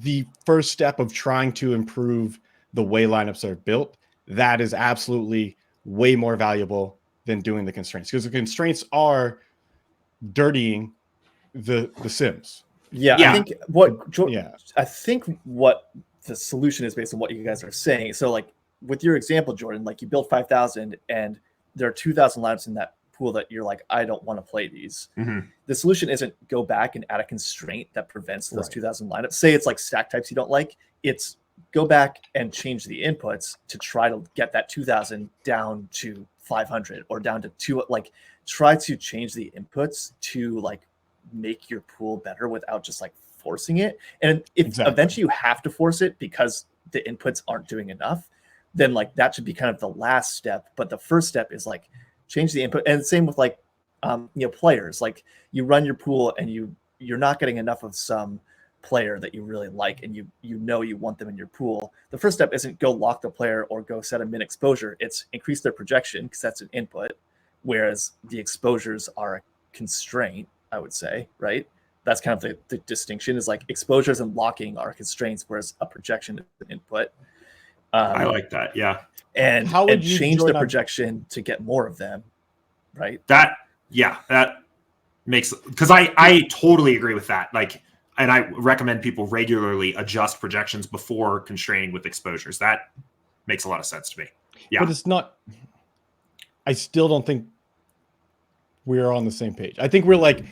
the first step of trying to improve the way lineups are built, that is absolutely way more valuable than doing the constraints, because the constraints are dirtying the sims.
Yeah. I think what the solution is based on what you guys are saying. So like with your example, Jordan, like you build 5,000 and there are 2,000 lineups in that pool that you're like, I don't want to play these. The solution isn't go back and add a constraint that prevents those 2,000 lineups. Say it's like stack types you don't like. It's go back and change the inputs to try to get that 2,000 down to 500 or down to 2. Like try to change the inputs to like make your pool better without just like forcing it. And if eventually you have to force it because the inputs aren't doing enough, then like that should be kind of the last step. But the first step is like change the input. And same with like players. Like you run your pool and you're not getting enough of some player that you really like and you want them in your pool. The first step isn't go lock the player or go set a min exposure. It's increase their projection, because that's an input, whereas the exposures are a constraint, I would say, right? That's kind of the distinction, is like exposures and locking are constraints, whereas a projection is an input.
I like that. Yeah.
And how would you change the projection to get more of them, right?
That makes, because I totally agree with that. Like, and I recommend people regularly adjust projections before constraining with exposures. That makes a lot of sense to me. Yeah.
But it's not, I still don't think we're on the same page. I think we're like,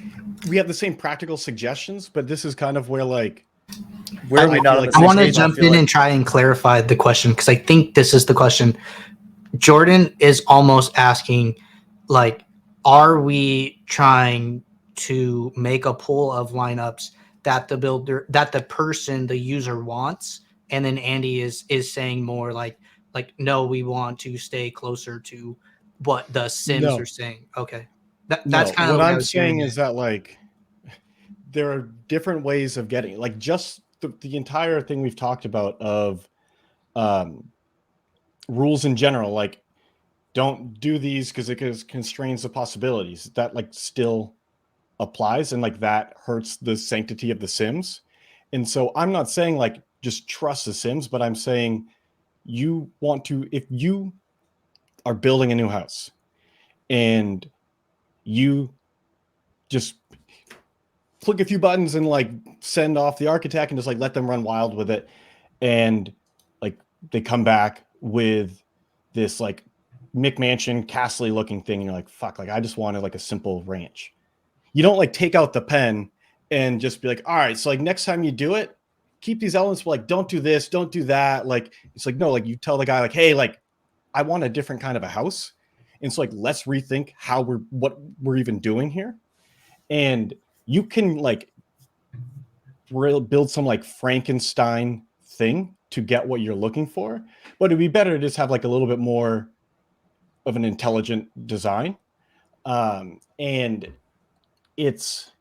we have the same practical suggestions, but this is kind of where like,
Where are we not on the
I
same
want to
page?
jump
feel
in
like-
and try and clarify the question because I think this is the question. Jordan is almost asking, like, are we trying to make a pool of lineups that the person, the user wants? And then Andy is saying more like no, we want to stay closer to what the Sims are saying. Okay, that's kind of
what I'm
I was
saying
hearing
is that like there are different ways of getting like just the entire thing we've talked about of rules in general, like don't do these because it constrains the possibilities. That like still applies and like that hurts the sanctity of the Sims. And so I'm not saying like just trust the Sims, but I'm saying you want to, if you are building a new house and you just click a few buttons and like send off the architect and just like let them run wild with it, and like they come back with this like McMansion castle looking thing and you're like, fuck, like I just wanted like a simple ranch. You don't like take out the pen and just be like, all right, so like next time you do it, keep these elements, but like don't do this, don't do that. Like it's like no, like you tell the guy like, hey, like I want a different kind of a house. And so like let's rethink what we're even doing here. And you can like build some like Frankenstein thing to get what you're looking for, but it'd be better to just have like a little bit more of an intelligent design. And it's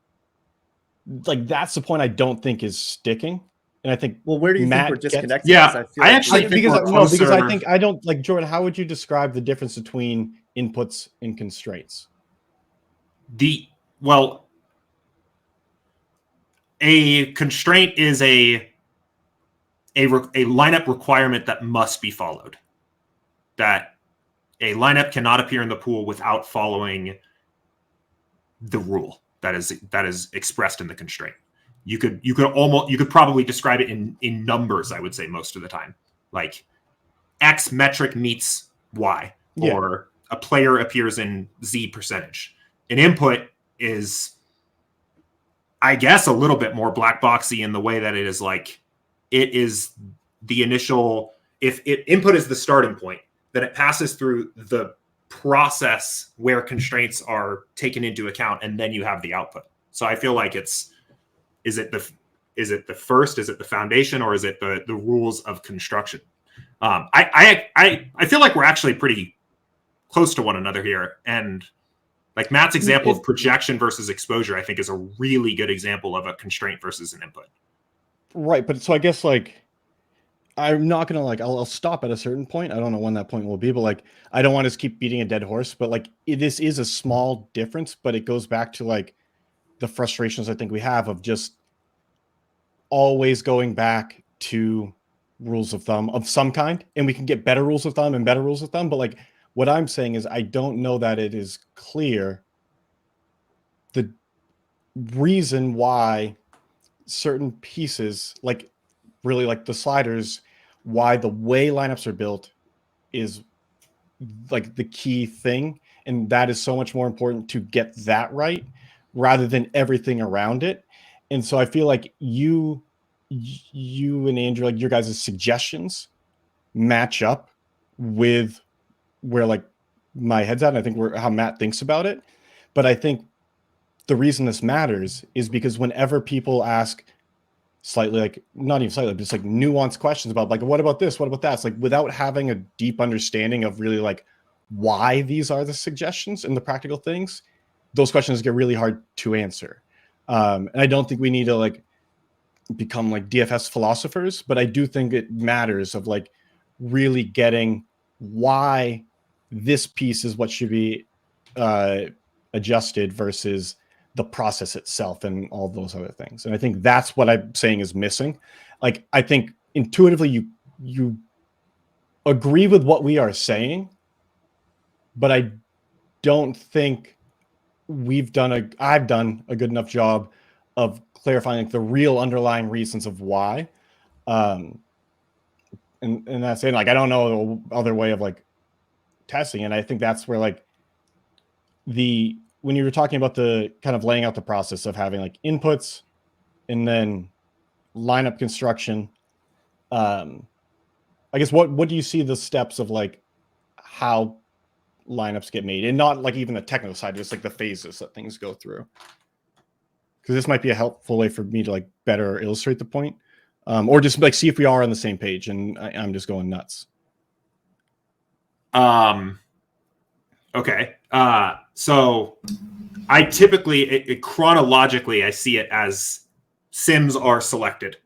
like that's the point I don't think is sticking. And I think
Well, where do you think we're
Matt gets-
disconnected?
Yeah,
'Cause feel
I
like
actually
we-
think
because
we're
no, because I
closer-
think I don't like Jordan. How would you describe the difference between inputs and constraints?
A constraint is a lineup requirement that must be followed. That a lineup cannot appear in the pool without following the rule that is expressed in the constraint. You could probably describe it in numbers, I would say, most of the time. Like X metric meets Y, or a player appears in Z percentage. An input is, I guess, a little bit more black boxy in the way that it is like it is the initial, if input is the starting point, then it passes through the process where constraints are taken into account, and then you have the output. So I feel like is it the first, is it the foundation, or is it the rules of construction? I feel like we're actually pretty close to one another here, and like Matt's example of projection versus exposure, I think is a really good example of a constraint versus an input.
Right, but so I guess like I'm not gonna like I'll stop at a certain point. I don't know when that point will be, but like I don't want to keep beating a dead horse. But like this is a small difference, but it goes back to like the frustrations I think we have of just always going back to rules of thumb of some kind, and we can get better rules of thumb and better rules of thumb. But like what I'm saying is I don't know that it is clear the reason why certain pieces, like really like the sliders, why the way lineups are built is like the key thing, and that is so much more important to get that right rather than everything around it. And so I feel like you and Andrew, like your guys' suggestions match up with where like my head's at, and I think how Matt thinks about it. But I think the reason this matters is because whenever people ask slightly, like not even slightly, but just like nuanced questions about like, what about this? What about that? It's like without having a deep understanding of really like why these are the suggestions and the practical things, those questions get really hard to answer. And I don't think we need to like become like DFS philosophers, but I do think it matters of like really getting why this piece is what should be adjusted versus the process itself and all those other things. And I think that's what I'm saying is missing. Like, I think intuitively you agree with what we are saying, but I don't think I've done a good enough job of clarifying like the real underlying reasons of why. And that's saying like I don't know other way of like testing, and I think that's where like the when you were talking about the kind of laying out the process of having like inputs and then lineup construction, I guess what do you see the steps of like how lineups get made, and not like even the technical side, just like the phases that things go through? Because this might be a helpful way for me to like better illustrate the point, or just like see if we are on the same page and I'm just going nuts.
Okay. So I typically, chronologically, I see it as sims are selected,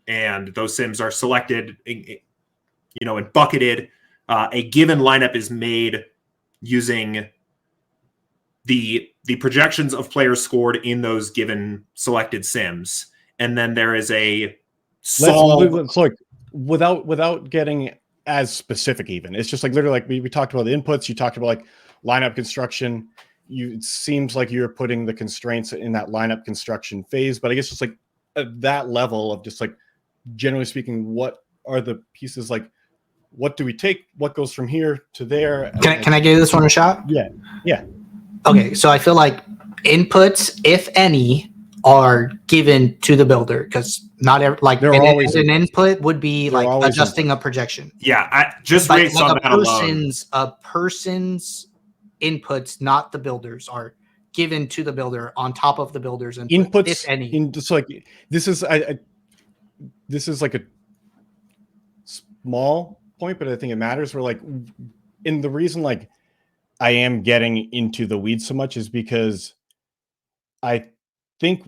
and those sims are selected, and bucketed. A given lineup is made using the projections of players scored in those given selected sims, and then there is a solve.
Let's like without getting as specific, even it's just like literally like we talked about the inputs. You talked about like lineup construction. It seems like you're putting the constraints in that lineup construction phase, but I guess just like at that level of just like generally speaking, what are the pieces like? What do we take? What goes from here to there?
Can I give this one a shot?
Yeah.
Okay, so I feel like inputs, if any, are given to the builder, because not every like
There are always
an input would be
There are
like
always
adjusting
inputs.
a projection.
Yeah, just
Like,
based on that alone.
a person's inputs, not the builders, are given to the builder on top of the builder's input, if
Inputs
any.
in just like this is this is like a small point, but I think it matters. We're like, and the reason like I am getting into the weeds so much is because I think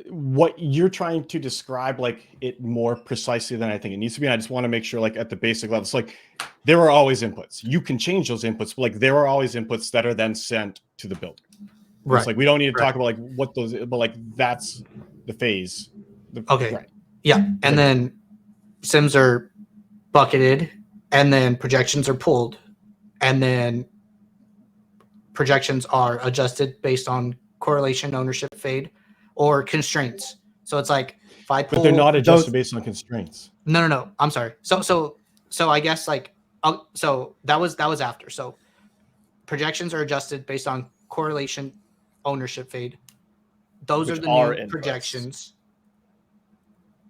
what you're trying to describe like it more precisely than I think it needs to be. And I just want to make sure like at the basic level, it's like there are always inputs. You can change those inputs, but like there are always inputs that are then sent to the builder.
Right.
It's like we don't need to talk about like what those, but like that's the phase.
Okay.
Right.
Yeah. And then sims are bucketed, and then projections are pulled, and then projections are adjusted based on correlation, ownership, fade, or constraints. So it's like if I pull,
but they're not adjusted based on constraints.
No. I'm sorry. So I guess like so that was after. So projections are adjusted based on correlation, ownership, fade. Those
Which
are the
are
new
inputs.
projections.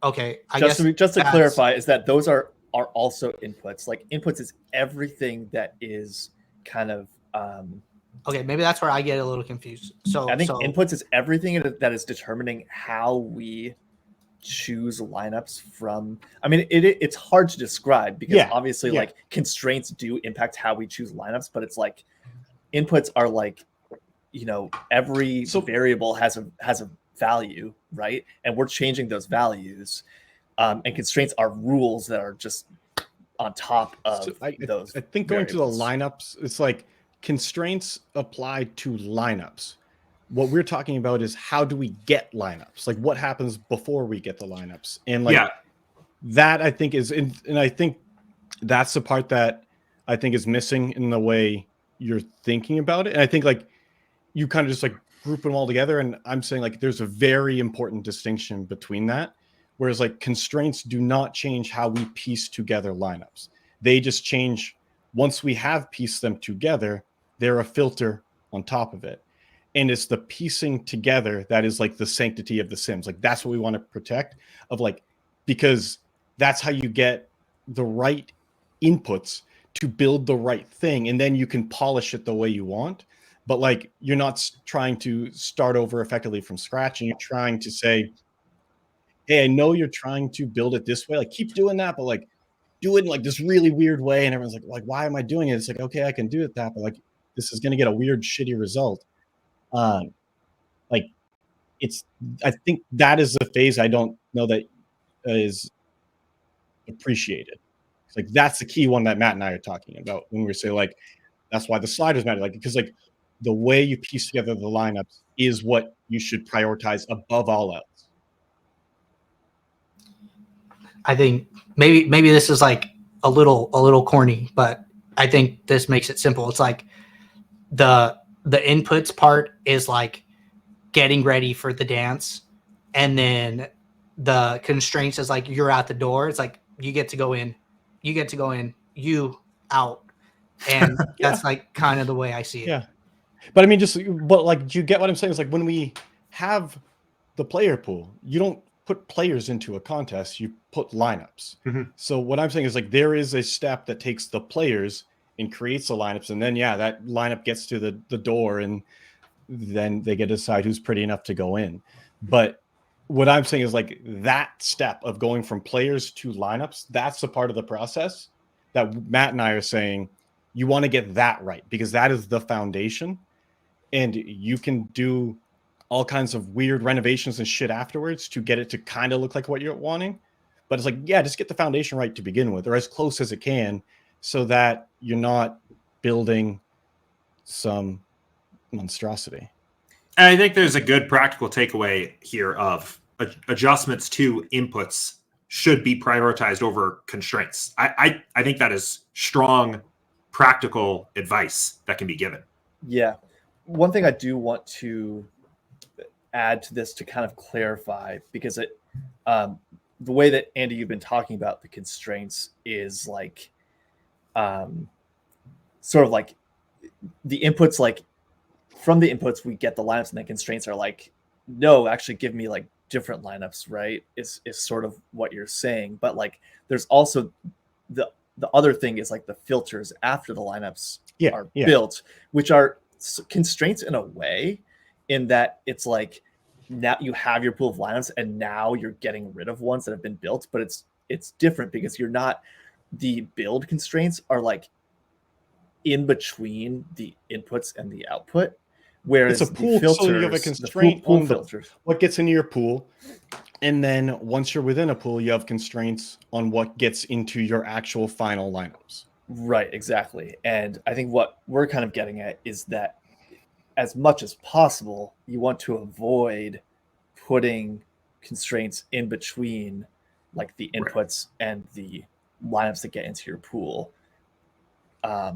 Okay,
just to clarify, is that those are also inputs. Like inputs is everything that is kind of
okay, maybe that's where I get a little confused. So
I think inputs is everything that is determining how we choose lineups from. I mean, it's hard to describe because obviously like constraints do impact how we choose lineups, but it's like inputs are like, every variable has a value, right? And we're changing those values. And constraints are rules that are just on top of those.
I think going to the lineups, it's like constraints apply to lineups. What we're talking about is how do we get lineups? Like what happens before we get the lineups? And like that I think is, and I think that's the part that I think is missing in the way you're thinking about it. And I think like you kind of just like group them all together. And I'm saying like there's a very important distinction between that. Whereas like constraints do not change how we piece together lineups. They just change once we have pieced them together, they're a filter on top of it. And it's the piecing together that is like the sanctity of the sims. Like that's what we want to protect of like, because that's how you get the right inputs to build the right thing. And then you can polish it the way you want. But like, you're not trying to start over effectively from scratch. And you're trying to say, hey, I know you're trying to build it this way. Like keep doing that, but like do it in like this really weird way. And everyone's like, why am I doing it? It's like, okay, I can do it that, but like, this is going to get a weird, shitty result. Like it's, I think that is the phase I don't know that is appreciated. It's like, that's the key one that Matt and I are talking about when we say like, that's why the sliders matter. Like, because like the way you piece together the lineups is what you should prioritize above all else.
I think maybe this is like a little corny, but I think this makes it simple. It's like the inputs part is like getting ready for the dance, and then the constraints is like you're out the door. It's like you get to go in, you out, and that's like kind of the way I see it.
Yeah. But I mean, but like, do you get what I'm saying? It's like when we have the player pool, you don't put players into a contest, you put lineups.
Mhm.
So what I'm saying is like there is a step that takes the players and creates the lineups, and then that lineup gets to the door, and then they get to decide who's pretty enough to go in. But what I'm saying is like that step of going from players to lineups, that's the part of the process that Matt and I are saying you want to get that right, because that is the foundation, and you can do all kinds of weird renovations and shit afterwards to get it to kind of look like what you're wanting. But it's like, just get the foundation right to begin with, or as close as it can, so that you're not building some monstrosity.
And I think there's a good practical takeaway here of adjustments to inputs should be prioritized over constraints. I think that is strong, practical advice that can be given.
Yeah. One thing I do want to add to this to kind of clarify, because the way that, Andy, you've been talking about the constraints is like sort of like the inputs, like from the inputs we get the lineups, and the constraints are like, no, actually give me like different lineups, right? Is sort of what you're saying. But like there's also the other thing is like the filters after the lineups are built, which are constraints in a way, in that it's like now you have your pool of lineups and now you're getting rid of ones that have been built, but it's different because you're not, the build constraints are like in between the inputs and the output, whereas
it's a pool,
the filters,
so you have a constraint
pool
on
filters,
what gets into your pool, and then once you're within a pool, you have constraints on what gets into your actual final lineups.
Right, exactly. And I think what we're kind of getting at is that as much as possible, you want to avoid putting constraints in between like the inputs and the lineups that get into your pool. But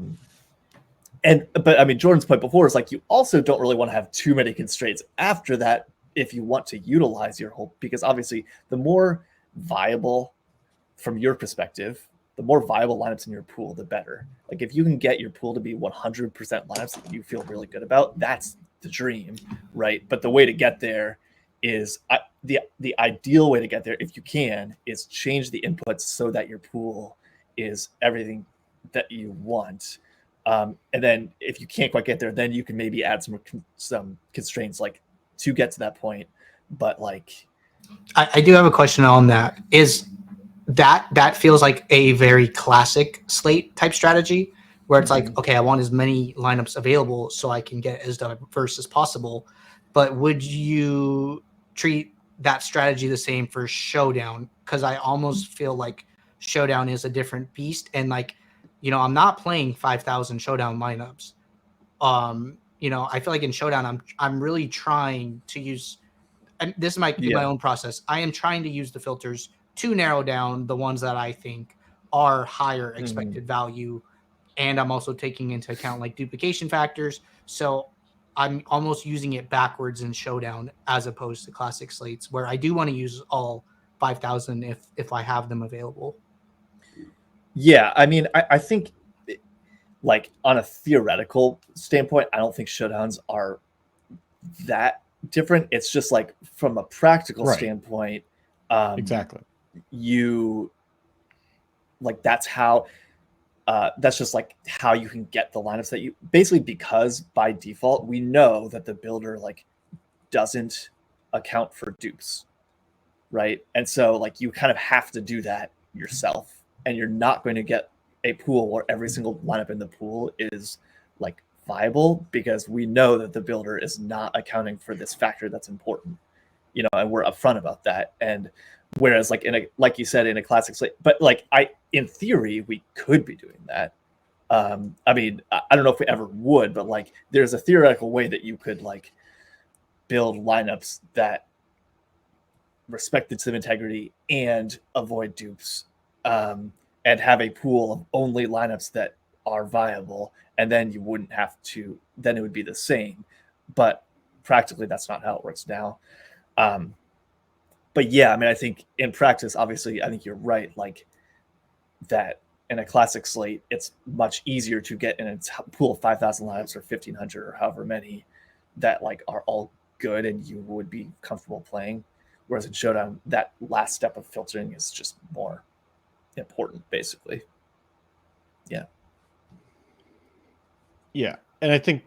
I mean, Jordan's point before is like, you also don't really want to have too many constraints after that if you want to utilize your whole, because obviously the more viable, from your perspective, the more viable lineups in your pool, the better. Like if you can get your pool to be 100% lineups that you feel really good about, that's the dream, right? But the way to get there is the ideal way to get there, if you can, is change the inputs so that your pool is everything that you want. And then if you can't quite get there, then you can maybe add some constraints like to get to that point. But like,
I do have a question on that. Is that feels like a very classic slate type strategy where it's like, okay, I want as many lineups available so I can get as diverse as possible. But would you treat that strategy the same for Showdown? Because I almost feel like Showdown is a different beast. And like, I'm not playing 5,000 Showdown lineups. I feel like in Showdown, I'm really trying to use, and this might be my own process. I am trying to use the filters to narrow down the ones that I think are higher expected value. And I'm also taking into account like duplication factors. So I'm almost using it backwards in Showdown as opposed to classic slates, where I do want to use all 5,000 if I have them available.
Yeah, I mean, I think like on a theoretical standpoint, I don't think Showdowns are that different. It's just like from a practical standpoint,
exactly.
You like that's just like how you can get the lineups that you basically, because by default we know that the builder like doesn't account for dupes, right? And so like you kind of have to do that yourself, and you're not going to get a pool where every single lineup in the pool is like viable, because we know that the builder is not accounting for this factor that's important, and we're upfront about that. And whereas like like you said, in a classic slate, but like in theory, we could be doing that. I mean, I don't know if we ever would, but like there's a theoretical way that you could like build lineups that respect the sim integrity and avoid dupes, and have a pool of only lineups that are viable, and then you wouldn't have to, then it would be the same. But practically that's not how it works now. But yeah, I mean, I think in practice, obviously, I think you're right, like that in a classic slate, it's much easier to get in a pool of 5,000 lineups or 1,500 or however many that like are all good and you would be comfortable playing. Whereas in Showdown, that last step of filtering is just more important, basically. Yeah.
Yeah. And I think,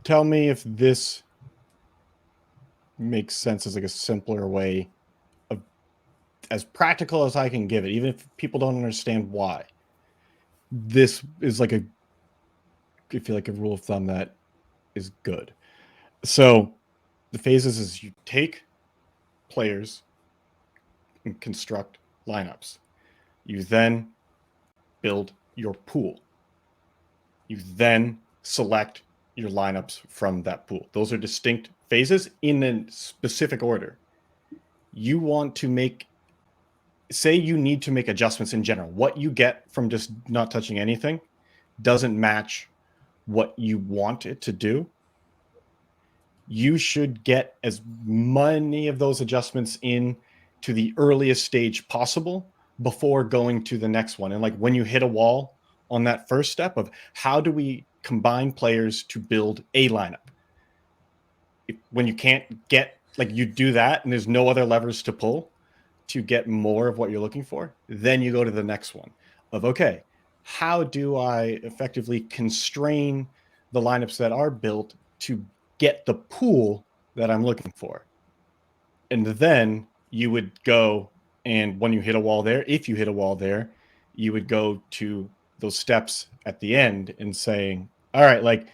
tell me if this makes sense as like a simpler way of, as practical as I can give it, even if people don't understand why. This is like I feel like a rule of thumb that is good. So the phases is you take players and construct lineups. You then build your pool. You then select your lineups from that pool. Those are distinct phases in a specific order. You want to make, say you need to make adjustments in general. What you get from just not touching anything doesn't match what you want it to do. You should get as many of those adjustments in to the earliest stage possible before going to the next one. And like when you hit a wall on that first step of how do we combine players to build a lineup? When you can't get, like you do that and there's no other levers to pull to get more of what you're looking for, then you go to the next one of, okay, how do I effectively constrain the lineups that are built to get the pool that I'm looking for? And then you would go, and when you hit a wall there, if you hit a wall there, you would go to those steps at the end and saying, all right, like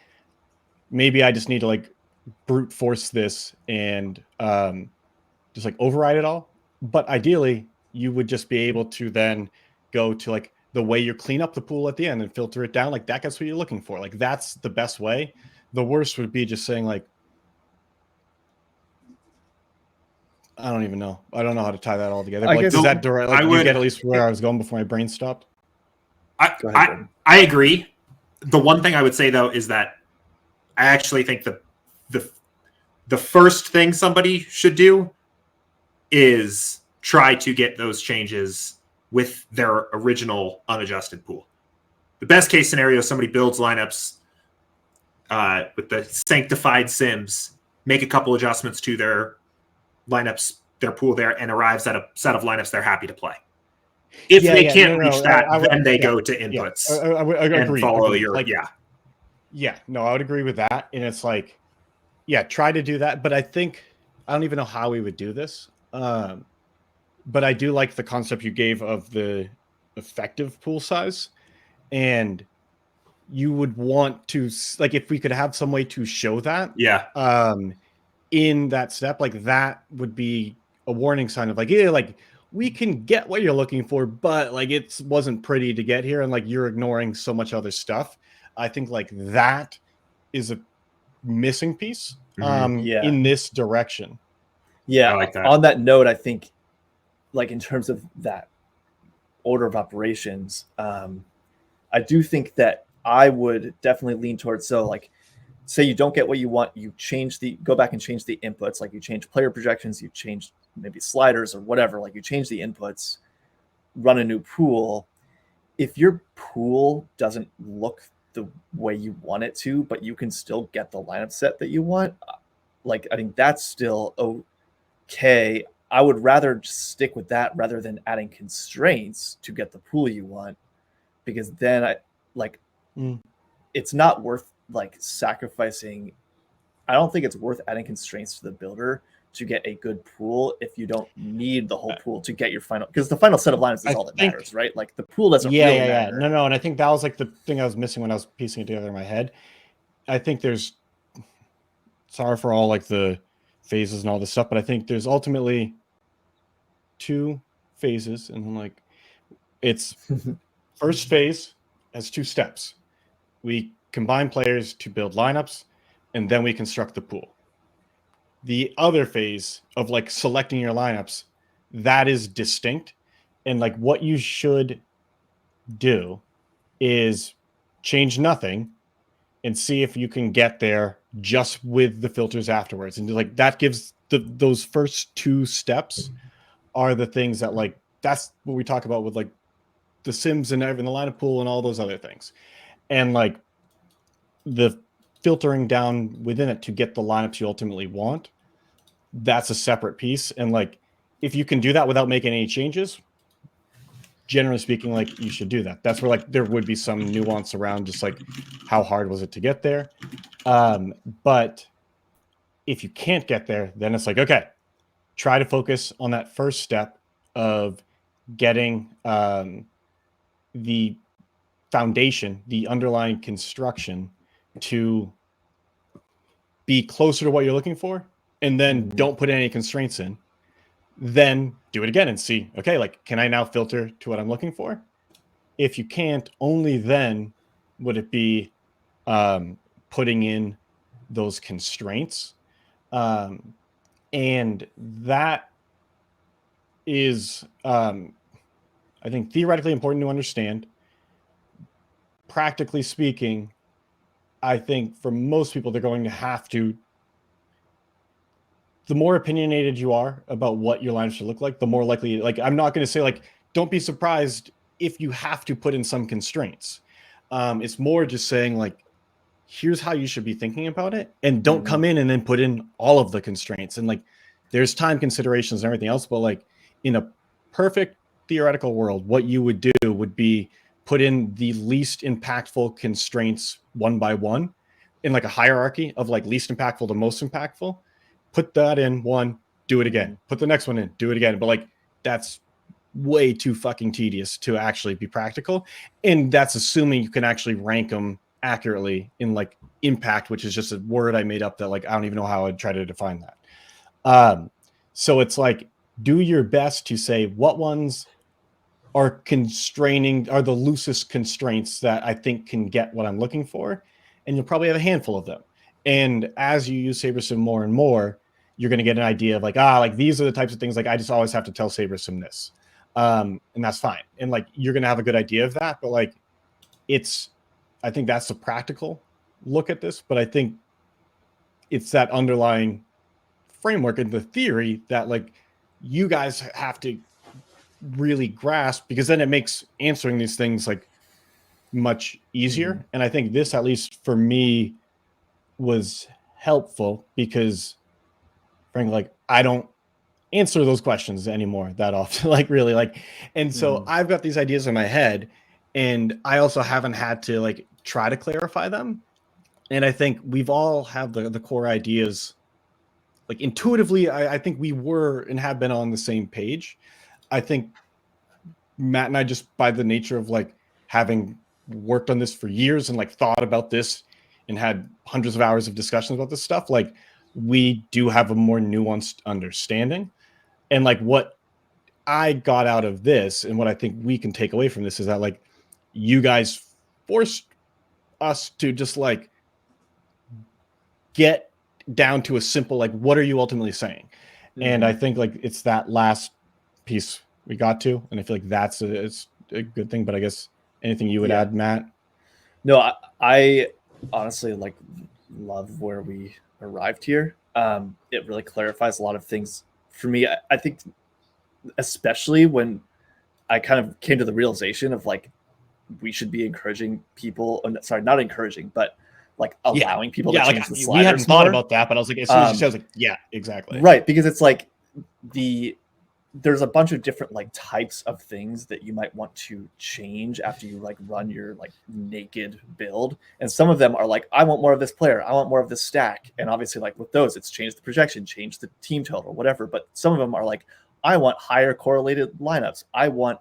maybe I just need to like brute force this and just like override it all. But ideally, you would just be able to then go to like the way you clean up the pool at the end and filter it down. Like that gets what you're looking for. Like that's the best way. The worst would be just saying like, I don't even know. I don't know how to tie that all together. But like, does that direct? Like, you get at least where I was going before my brain stopped.
I agree. The one thing I would say though is that I actually think the first thing somebody should do is try to get those changes with their original unadjusted pool. The best case scenario, somebody builds lineups with the sanctified Sims, make a couple adjustments to their lineups, their pool there, and arrives at a set of lineups they're happy to play. If they can't reach that, then they go to inputs.
I would agree.
Follow your
like, no, I would agree with that. And it's like, try to do that. But I think I don't even know how we would do this. But I do like the concept you gave of the effective pool size, and you would want to like if we could have some way to show that. In that step, like that would be a warning sign of like, like we can get what you're looking for, but like it wasn't pretty to get here, and like you're ignoring so much other stuff. I think like that is a missing piece in this direction.
Yeah,
I like that.
On that note, I think like in terms of that order of operations, I do think that I would definitely lean towards, so like say you don't get what you want, you go back and change the inputs, like you change player projections, you change maybe sliders or whatever, like you change the inputs, run a new pool. If your pool doesn't look the way you want it to, but you can still get the lineup set that you want, like I think that's still okay. I would rather just stick with that rather than adding constraints to get the pool you want, because then it's not worth like sacrificing. I don't think it's worth adding constraints to the builder to get a good pool if you don't need the whole pool to get your final, because the final set of lineups is all that matters, right? Like the pool doesn't really matter.
No, and I think that was like the thing I was missing when I was piecing it together in my head. I think sorry for all like the phases and all this stuff, but I think there's ultimately 2 phases, and like it's first phase has 2 steps. We combine players to build lineups, and then we construct the pool. The other phase of like selecting your lineups, that is distinct. And like what you should do is change nothing and see if you can get there just with the filters afterwards. And like that gives those first 2 steps are the things that like, that's what we talk about with like the sims and everything, the lineup pool and all those other things. And like the filtering down within it to get the lineups you ultimately want, that's a separate piece. And like, if you can do that without making any changes, generally speaking, like you should do that. That's where like there would be some nuance around just like how hard was it to get there. But if you can't get there, then it's like, okay, try to focus on that first step of getting the foundation, the underlying construction to be closer to what you're looking for, and then don't put any constraints in. Then do it again and see, okay, like, can I now filter to what I'm looking for? If you can't, only then would it be putting in those constraints. And that is, I think, theoretically important to understand. Practically speaking, I think for most people, they're going to have to, the more opinionated you are about what your lineup should look like, the more likely, like, I'm not going to say like, don't be surprised if you have to put in some constraints. It's more just saying like, here's how you should be thinking about it, and don't come in and then put in all of the constraints. And like, there's time considerations and everything else, but like in a perfect theoretical world, what you would do would be put in the least impactful constraints one by one in like a hierarchy of like least impactful to most impactful. Put that in one, do it again. Put the next one in, do it again. But like, that's way too fucking tedious to actually be practical. And that's assuming you can actually rank them accurately in like impact, which is just a word I made up that like, I don't even know how I'd try to define that. So it's like, do your best to say what ones are constraining, are the loosest constraints that I think can get what I'm looking for. And you'll probably have a handful of them. And as you use SaberSim more and more, you're going to get an idea of like, like these are the types of things, like I just always have to tell SaberSim this. And that's fine. And like, you're going to have a good idea of that, but like, I think that's the practical look at this, but I think it's that underlying framework and the theory that like you guys have to really grasp, because then it makes answering these things like much easier. And I think this, at least for me, was helpful because frankly, like I don't answer those questions anymore that often, like really like, and so I've got these ideas in my head and I also haven't had to like try to clarify them. And I think we've all have the core ideas, like intuitively, I think we were and have been on the same page. I think Matt and I, just by the nature of like having worked on this for years and like thought about this and had hundreds of hours of discussions about this stuff, like we do have a more nuanced understanding. And like what I got out of this and what I think we can take away from this is that like you guys forced us to just like get down to a simple, like, what are you ultimately saying? And I think like it's that last piece we got to, and I feel like it's a good thing. But I guess anything you would add, Matt?
No, I honestly like love where we arrived here. It really clarifies a lot of things for me. I think especially when I kind of came to the realization of like we should be encouraging people, not encouraging, but like allowing people to change the sliders.
We hadn't thought about that, but I was like, as soon as you said, I was like, yeah, exactly.
Right, because it's like there's a bunch of different like types of things that you might want to change after you like run your like naked build. And some of them are like, I want more of this player, I want more of this stack. And obviously like with those, it's change the projection, change the team total, whatever. But some of them are like, I want higher correlated lineups. I want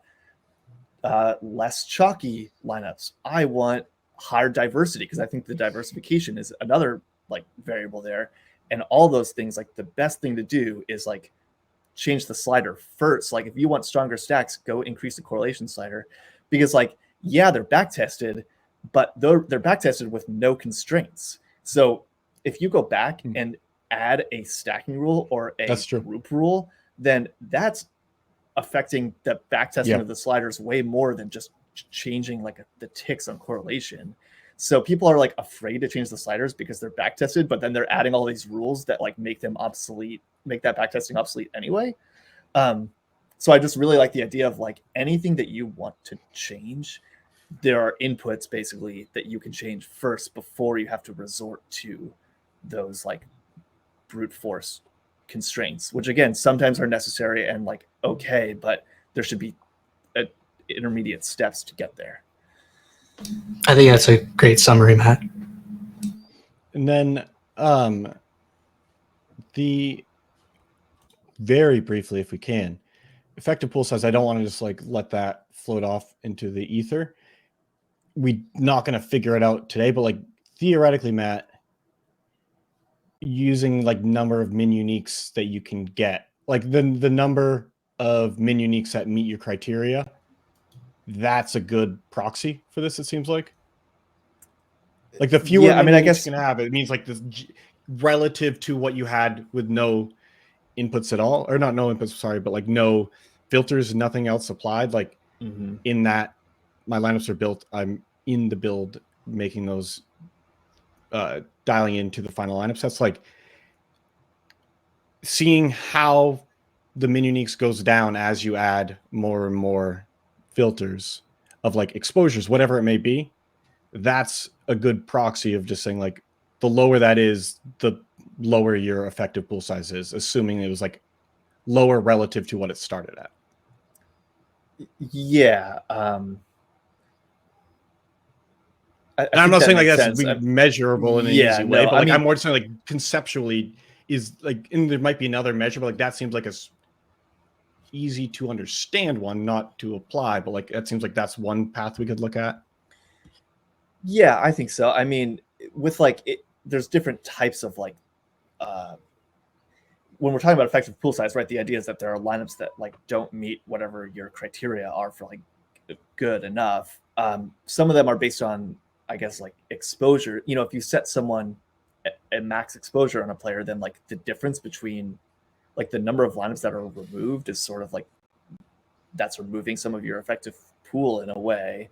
less chalky lineups. I want higher diversity, because I think the diversification is another like variable there. And all those things, like the best thing to do is like change the slider first. Like if you want stronger stacks, go increase the correlation slider, because like, yeah, they're back tested, but they're back tested with no constraints. So if you go back and add a stacking rule or a group rule, then that's affecting the back testing of the sliders way more than just changing like the ticks on correlation. So people are like afraid to change the sliders because they're back tested, but then they're adding all these rules that like make them obsolete, make that back testing obsolete anyway. So I just really like the idea of like anything that you want to change, there are inputs basically that you can change first before you have to resort to those like brute force constraints, which again sometimes are necessary and like okay, but there should be intermediate steps to get there.
I think that's a great summary, Matt.
And then the very briefly, if we can, effective pool size, I don't want to just like let that float off into the ether. We're not going to figure it out today, but like theoretically, Matt, using like number of min uniques that you can get, like the number of min uniques that meet your criteria, that's a good proxy for this, it seems like the fewer
Yeah, I mean, I guess
you can have, it means like this relative to what you had with no inputs at all, or not no inputs, sorry, but like no filters, nothing else applied. Like in that my lineups are built, I'm in the build making those dialing into the final lineup sets, like seeing how the min uniques goes down as you add more and more filters of like exposures, whatever it may be. That's a good proxy of just saying like the lower that is, the lower your effective pool size is, assuming it was like lower relative to what it started at.
Yeah.
And I'm not saying like that's measurable in an easy way, but like I'm more saying like conceptually is like, and there might be another measure, but like that seems like a easy to understand one, not to apply, but like that seems like that's one path we could look at.
Yeah, I think so. I mean, with like there's different types of like when we're talking about effective pool size, right? The idea is that there are lineups that like don't meet whatever your criteria are for like good enough. Some of them are based on, I guess, like exposure. You know, if you set someone at max exposure on a player, then like the difference between like the number of lineups that are removed is sort of like that's removing some of your effective pool in a way.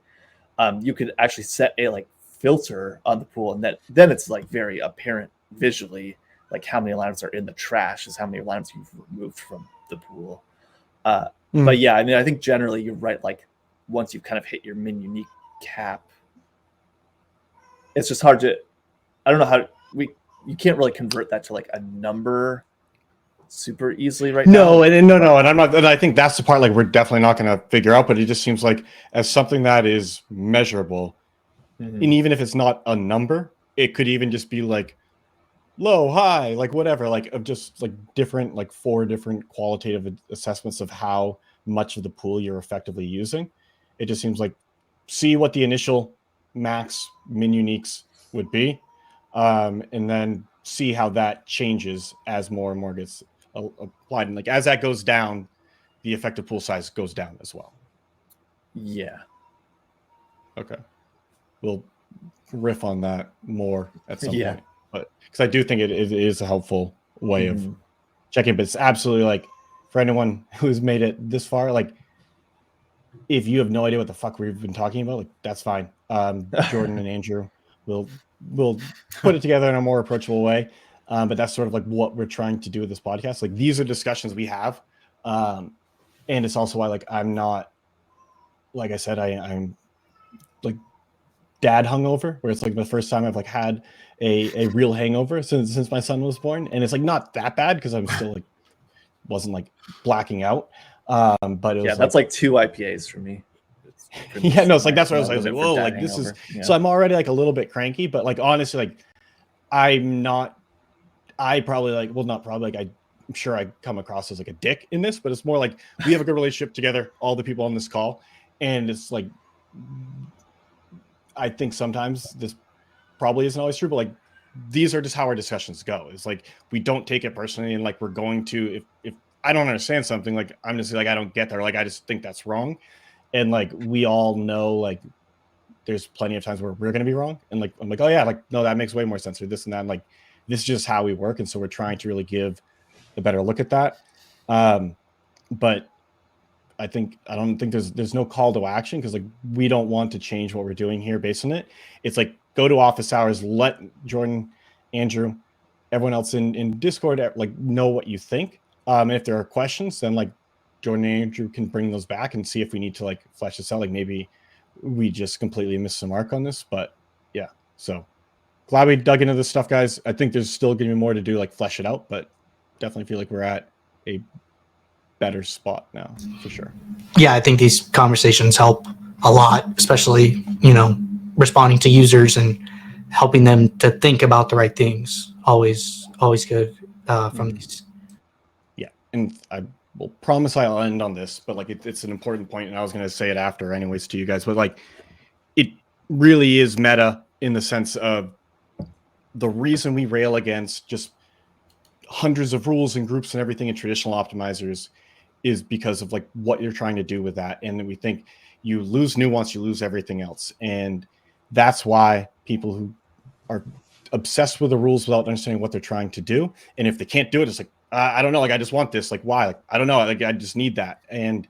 You could actually set a like filter on the pool, and then it's like very apparent visually, like how many lineups are in the trash is how many lineups you've removed from the pool. But yeah, I mean, I think generally you're right. Like once you've kind of hit your min unique cap, it's just hard to, I don't know how you can't really convert that to like a number super easily right now.
And I'm not, and I think that's the part like we're definitely not going to figure out, but it just seems like as something that is measurable, and even if it's not a number, it could even just be like low, high, like whatever, like of just like different, like 4 different qualitative assessments of how much of the pool you're effectively using. It just seems like see what the initial max min uniques would be, and then see how that changes as more and more gets applied. And like as that goes down, the effective pool size goes down as well.
Yeah.
Okay. We'll riff on that more at some point. But because I do think it is a helpful way of checking. But it's absolutely like for anyone who's made it this far, like if you have no idea what the fuck we've been talking about, like that's fine. Jordan and Andrew will put it together in a more approachable way. But that's sort of like what we're trying to do with this podcast. Like these are discussions we have. And it's also why like I'm not, like I said, I'm like dad hungover, where it's like the first time I've like had a real hangover since my son was born. And it's like not that bad because I'm still like wasn't like blacking out. But it was
that's like 2 IPAs for me.
Yeah, no, it's like that's what I was like, whoa, like this hangover. So I'm already like a little bit cranky, but like honestly, like I'm sure I come across as like a dick in this, but it's more like we have a good relationship together, all the people on this call. And it's like, I think sometimes this probably isn't always true, but like these are just how our discussions go. It's like we don't take it personally, and like we're going to if I don't understand something, like I'm just like I don't get there, like I just think that's wrong, and like we all know like there's plenty of times where we're going to be wrong, and like I'm like, oh yeah, like no, that makes way more sense, or this and that, and like this is just how we work, and so we're trying to really give a better look at that. But I don't think there's no call to action, because like we don't want to change what we're doing here based on it. It's like go to office hours, let Jordan, Andrew, everyone else in Discord like know what you think. And if there are questions, then like Jordan and Andrew can bring those back and see if we need to like flesh this out. Like maybe we just completely missed the mark on this, but yeah. So glad we dug into this stuff, guys. I think there's still going to be more to do, like flesh it out, but definitely feel like we're at a better spot now for sure.
Yeah, I think these conversations help a lot, especially, responding to users and helping them to think about the right things. Always good from these.
Yeah. And I will promise I'll end on this, but like it's an important point, and I was going to say it after anyways to you guys, but like it really is meta in the sense of the reason we rail against just hundreds of rules and groups and everything in traditional optimizers is because of like what you're trying to do with that. And then we think you lose nuance, you lose everything else. And that's why people who are obsessed with the rules without understanding what they're trying to do, and if they can't do it, it's like, I don't know, like I just want this, like why? Like I don't know, like I just need that. And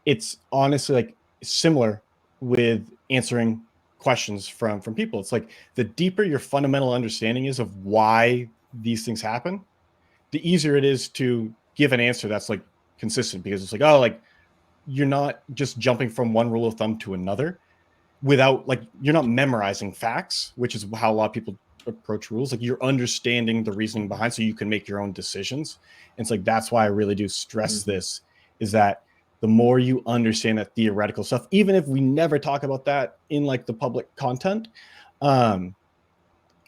it's honestly like similar with answering questions from people. It's like the deeper your fundamental understanding is of why these things happen, the easier it is to give an answer that's like consistent, because it's like, oh, like you're not just jumping from one rule of thumb to another without like, you're not memorizing facts, which is how a lot of people approach rules. Like you're understanding the reasoning behind, so you can make your own decisions. And it's like, that's why I really do stress this, is that the more you understand that theoretical stuff, even if we never talk about that in like the public content, the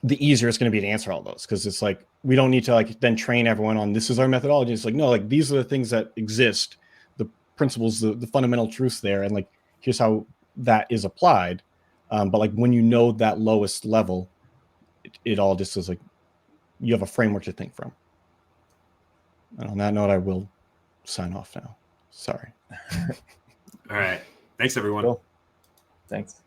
easier it's going to be to answer all those. Because it's like, we don't need to like then train everyone on this is our methodology. It's like, no, like these are the things that exist, the principles, the fundamental truths there, and like here's how that is applied. But like when you know that lowest level, it all just is like you have a framework to think from. And on that note, I will sign off now. Sorry.
All right. Thanks, everyone.
Cool. Thanks.